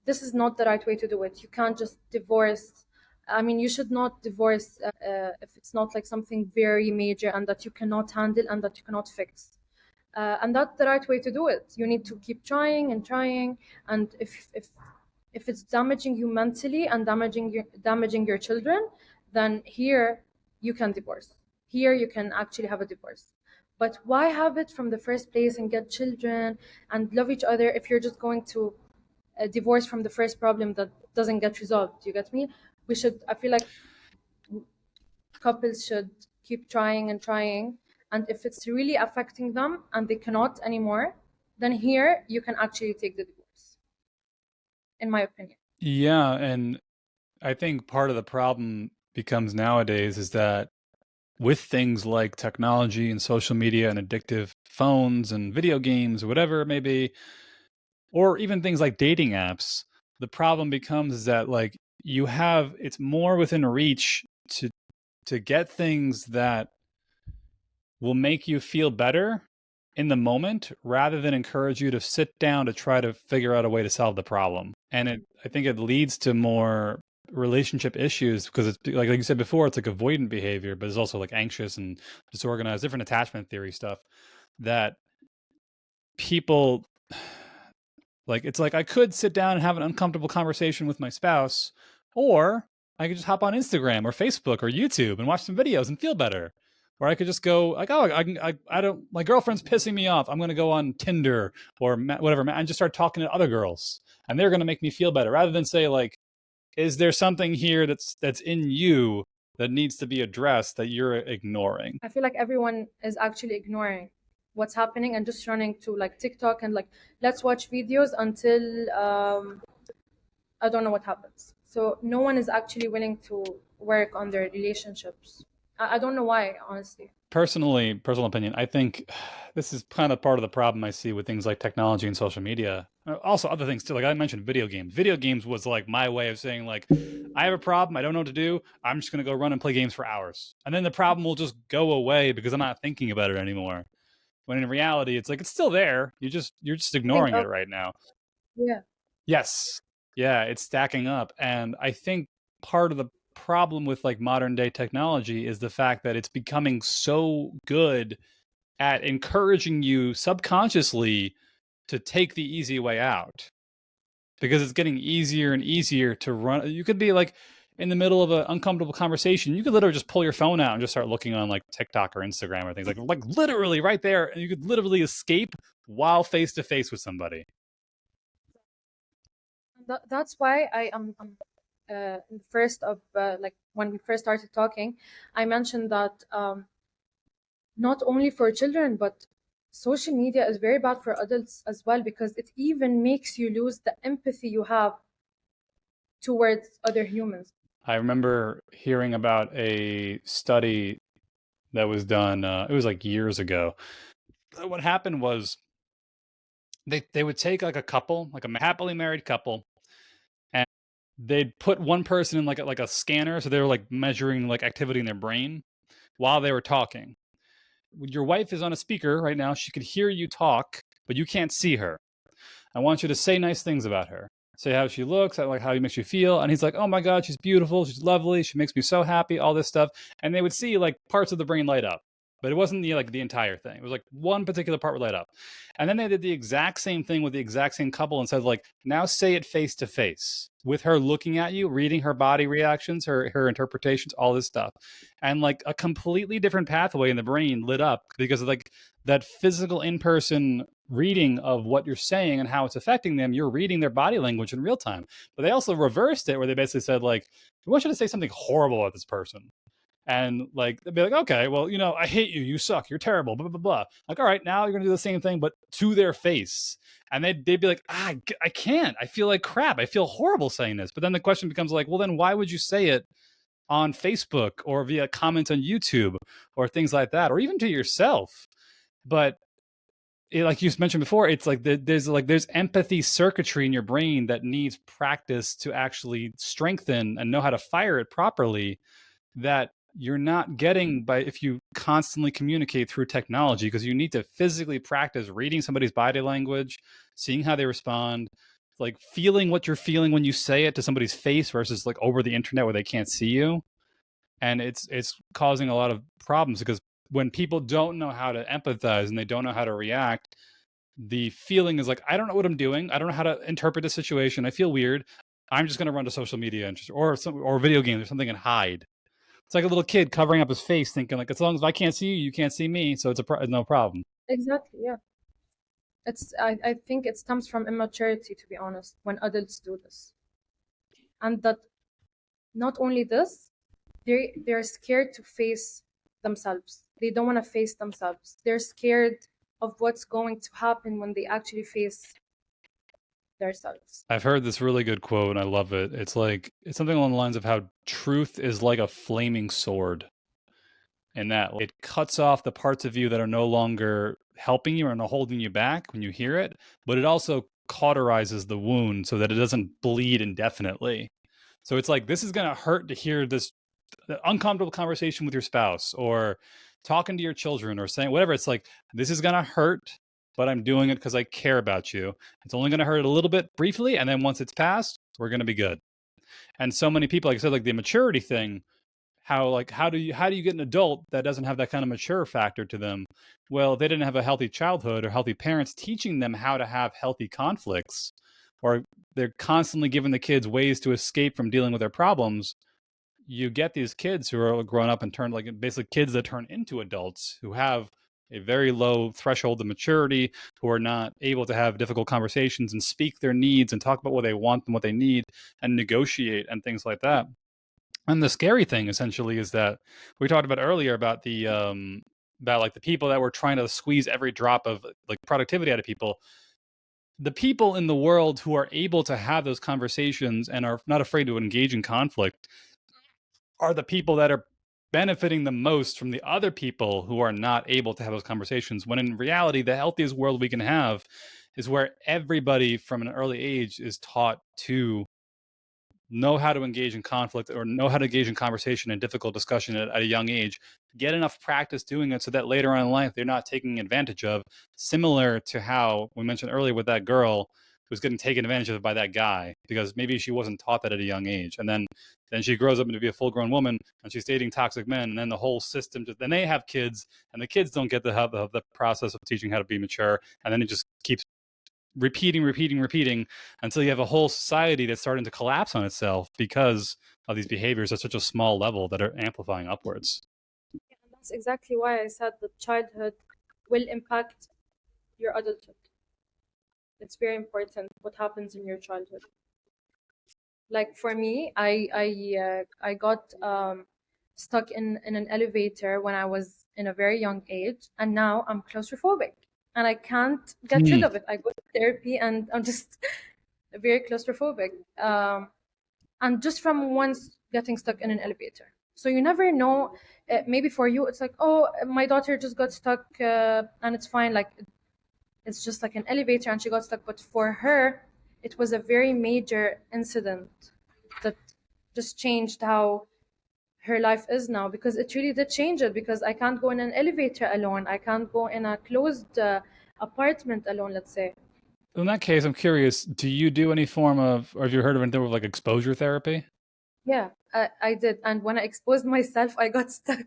this is not the right way to do it. You can't just divorce. I mean, you should not divorce if it's not like something very major and that you cannot handle and that you cannot fix. And that's the right way to do it. You need to keep trying and trying. And if it's damaging you mentally and damaging your children, then here you can divorce. Here you can actually have a divorce. But why have it from the first place and get children and love each other if you're just going to divorce from the first problem that doesn't get resolved? You get me? We should. I feel like couples should keep trying and trying, and if it's really affecting them and they cannot anymore, then here you can actually take the divorce, in my opinion. Yeah, and I think part of the problem becomes nowadays is that with things like technology and social media and addictive phones and video games or whatever it may be, or even things like dating apps, the problem becomes is that like it's more within reach to get things that will make you feel better in the moment rather than encourage you to sit down to try to figure out a way to solve the problem. And I think it leads to more relationship issues because it's like you said before, it's like avoidant behavior, but it's also like anxious and disorganized, different attachment theory stuff that people like. It's like I could sit down and have an uncomfortable conversation with my spouse, or I could just hop on Instagram or Facebook or YouTube and watch some videos and feel better. Or I could just go like, oh, I don't, my girlfriend's pissing me off. I'm going to go on Tinder or whatever, and just start talking to other girls, and they're going to make me feel better. Rather than say like, is there something here that's in you that needs to be addressed that you're ignoring? I feel like everyone is actually ignoring what's happening and just running to like TikTok and like, let's watch videos until I don't know what happens. So no one is actually willing to work on their relationships. I don't know why, honestly. Personal opinion, I think this is kind of part of the problem I see with things like technology and social media. Also, other things too. Like I mentioned, video games. Video games was like my way of saying like, I have a problem. I don't know what to do. I'm just gonna go run and play games for hours, and then the problem will just go away because I'm not thinking about it anymore. When in reality, it's like it's still there. You're just Think ignoring it of, right now. yeah. Yes. Yeah, it's stacking up. And I think part of the problem with like modern day technology is the fact that it's becoming so good at encouraging you subconsciously to take the easy way out, because it's getting easier and easier to run. You could be like in the middle of an uncomfortable conversation. You could literally just pull your phone out and just start looking on like TikTok or Instagram or things like literally right there. And you could literally escape while face to face with somebody. That's why I am first of like when we first started talking, I mentioned that not only for children, but social media is very bad for adults as well, because it even makes you lose the empathy you have towards other humans. I remember hearing about a study that was done. It was like years ago. What happened was they would take like a couple, like a happily married couple, and they'd put one person in like a scanner, so they were like measuring like activity in their brain while they were talking. Your wife is on a speaker right now. She could hear you talk, but you can't see her. I want you to say nice things about her. Say how she looks, like how he makes you feel. And he's like, oh my God, she's beautiful. She's lovely. She makes me so happy, all this stuff. And they would see like parts of the brain light up. But it wasn't the entire thing. It was like one particular part would light up. And then they did the exact same thing with the exact same couple and said, like, now say it face to face with her looking at you, reading her body reactions, her interpretations, all this stuff. And like a completely different pathway in the brain lit up because of like that physical in-person reading of what you're saying and how it's affecting them. You're reading their body language in real time. But they also reversed it where they basically said, like, we want you to say something horrible about this person. And like they'd be like, okay, well, I hate you, you suck, you're terrible, blah blah blah. Like, all right, now you're gonna do the same thing, but to their face. And they'd be like, I can't. I feel like crap. I feel horrible saying this. But then the question becomes like, well, then why would you say it on Facebook or via comments on YouTube or things like that, or even to yourself? But like you mentioned before, it's like there's empathy circuitry in your brain that needs practice to actually strengthen and know how to fire it properly, that you're not getting by if you constantly communicate through technology, because you need to physically practice reading somebody's body language, seeing how they respond, like feeling what you're feeling when you say it to somebody's face versus like over the internet where they can't see you. And it's causing a lot of problems because when people don't know how to empathize and they don't know how to react, the feeling is like, I don't know what I'm doing. I don't know how to interpret the situation. I feel weird. I'm just going to run to social media and or video games or something and hide. It's like a little kid covering up his face, thinking like, as long as I can't see you, you can't see me, so it's no problem. Exactly, yeah. I think it stems from immaturity, to be honest, when adults do this. And that not only this, they're scared to face themselves. They don't want to face themselves. They're scared of what's going to happen when they actually face themselves. I've heard this really good quote and I love it. It's something along the lines of how truth is like a flaming sword, and that it cuts off the parts of you that are no longer helping you or not holding you back when you hear it, but it also cauterizes the wound so that it doesn't bleed indefinitely. So it's like, this is going to hurt to hear this uncomfortable conversation with your spouse or talking to your children or saying whatever. It's like, this is going to hurt, but I'm doing it because I care about you. It's only going to hurt a little bit briefly. And then once it's passed, we're going to be good. And so many people, like I said, like the maturity thing, how do you get an adult that doesn't have that kind of mature factor to them? Well, they didn't have a healthy childhood or healthy parents teaching them how to have healthy conflicts, or they're constantly giving the kids ways to escape from dealing with their problems. You get these kids who are grown up and turn, like basically kids that turn into adults who have a very low threshold of maturity, who are not able to have difficult conversations and speak their needs and talk about what they want and what they need and negotiate and things like that. And the scary thing essentially is that we talked about earlier about like the people that were trying to squeeze every drop of like productivity out of people. The people in the world who are able to have those conversations and are not afraid to engage in conflict are the people that are benefiting the most from the other people who are not able to have those conversations. When in reality, the healthiest world we can have is where everybody from an early age is taught to know how to engage in conflict or know how to engage in conversation and difficult discussion at a young age, get enough practice doing it so that later on in life they're not taking advantage of. Similar to how we mentioned earlier with that girl, was getting taken advantage of by that guy because maybe she wasn't taught that at a young age. And then she grows up to be a full-grown woman and she's dating toxic men, and then the whole system then they have kids, and the kids don't get the process of teaching how to be mature, and then it just keeps repeating until you have a whole society that's starting to collapse on itself because of these behaviors at such a small level that are amplifying upwards. Yeah, and that's exactly why I said that childhood will impact your adulthood. It's very important what happens in your childhood. Like for me, I got stuck in an elevator when I was in a very young age, and now I'm claustrophobic and I can't get rid of it. I go to therapy and I'm just very claustrophobic. And just from once getting stuck in an elevator. So you never know. Maybe for you, it's like, oh, my daughter just got stuck and it's fine. Like, it's just like an elevator and she got stuck. But for her, it was a very major incident that just changed how her life is now, because it really did change it, because I can't go in an elevator alone. I can't go in a closed apartment alone, let's say. In that case, I'm curious, do you do any form of, or have you heard of anything with like exposure therapy? Yeah, I did. And when I exposed myself, I got stuck.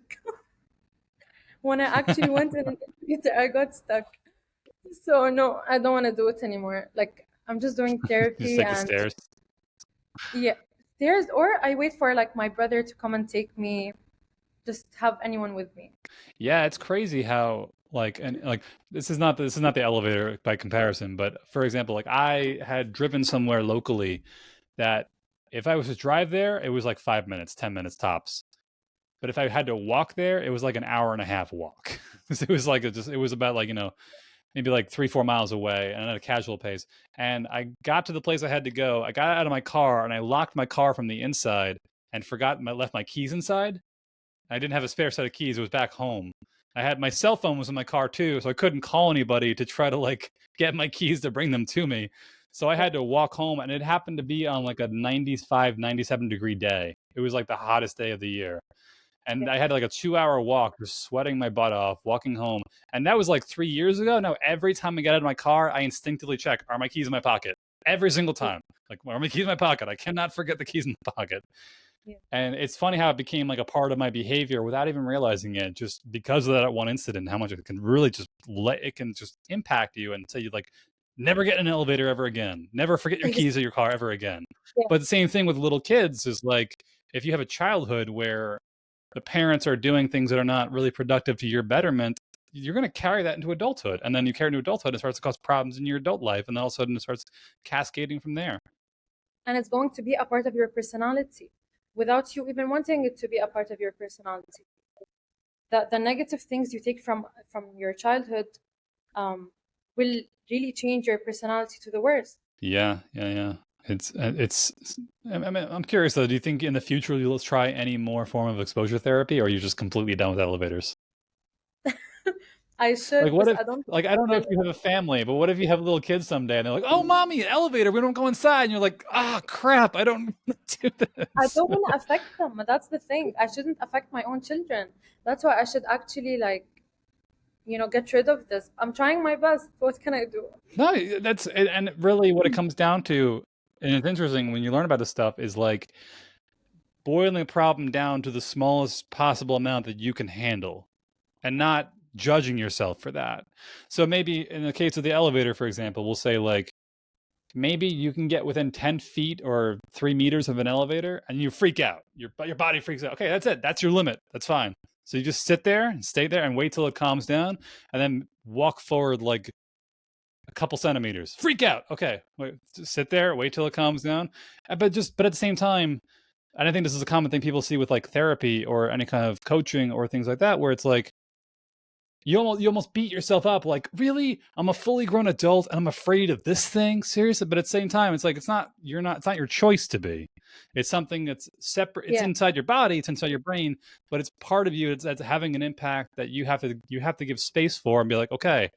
When I actually went in an elevator, I got stuck. So no, I don't want to do it anymore. Like, I'm just doing You just therapy take the and stairs. yeah, stairs, or I wait for like my brother to come and take me, just have anyone with me. Yeah, it's crazy how like this is not the elevator by comparison, but for example, like I had driven somewhere locally that if I was to drive there, it was like 5 minutes, 10 minutes tops. But if I had to walk there, it was like an hour and a half walk. It was like it was about like maybe like 3-4 miles away and at a casual pace. And I got to the place I had to go. I got out of my car and I locked my car from the inside and left my keys inside. I didn't have a spare set of keys. It was back home. I had my cell phone was in my car too, so I couldn't call anybody to try to like get my keys to bring them to me. So I Yeah, had to walk home, and it happened to be on like a 95, 97-degree day. It was like the hottest day of the year. yeah, And I had like a 2-hour walk, just sweating my butt off, walking home. And that was like 3 years ago. Now, every time I get out of my car, I instinctively check, are my keys in my pocket? Every single yeah, time. Like, are my keys in my pocket? I cannot forget the keys in the pocket. yeah. And it's funny how it became like a part of my behavior without even realizing it, just because of that one incident, how much it can really just impact you and say you like never get in an elevator ever again, never forget your keys of your car ever again. Yeah. But the same thing with little kids is like if you have a childhood where the parents are doing things that are not really productive to your betterment, you're going to carry that into adulthood. And then you carry into adulthood, it starts to cause problems in your adult life. And then all of a sudden it starts cascading from there. And it's going to be a part of your personality without you even wanting it to be a part of your personality. The negative things you take from your childhood will really change your personality to the worst. Yeah. It's. I'm curious though. Do you think in the future you'll try any more form of exposure therapy, or are you just completely done with elevators? I Like, should, what but if? I don't Like, I don't know if children. you have a family, but what if you have little kids someday and they're like, "Oh, mommy, an elevator. We don't go inside." And you're like, "Ah, crap. I don't do I this." don't want to affect them. That's the thing. I shouldn't affect my own children. That's why I should actually like, get rid of this. I'm trying my best. What can I do? No, that's and really what it comes down to, and it's interesting when you learn about this stuff is like boiling the problem down to the smallest possible amount that you can handle and not judging yourself for that. So maybe in the case of the elevator, for example, we'll say like maybe you can get within 10 feet or 3 meters of an elevator and you freak out. Your body freaks out. Okay, that's it. That's your limit. That's fine. So you just sit there and stay there and wait till it calms down and then walk forward like a couple centimeters. Freak out. Okay, wait, just sit there, wait till it calms down. But at the same time, and I think this is a common thing people see with like therapy or any kind of coaching or things like that, where it's like you almost beat yourself up, like, really? I'm a fully grown adult and I'm afraid of this thing? Seriously? But at the same time, it's like it's not your choice to be. It's something that's separate. It's Yeah. inside your body, it's inside your brain, but it's part of you that's having an impact that you have to give space for and be like, okay,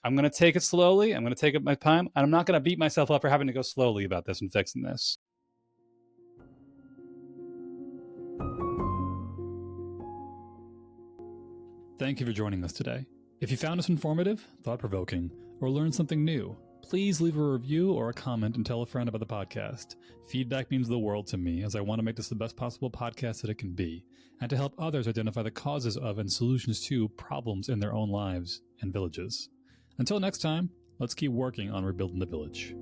I'm gonna take it slowly, I'm gonna take up my time, and I'm not gonna beat myself up for having to go slowly about this and fixing this. Thank you for joining us today. If you found us informative, thought-provoking, or learned something new, Please leave a review or a comment and tell a friend about the podcast. Feedback means the world to me, as I want to make this the best possible podcast that it can be, and to help others identify the causes of and solutions to problems in their own lives and villages. Until next time, let's keep working on rebuilding the village.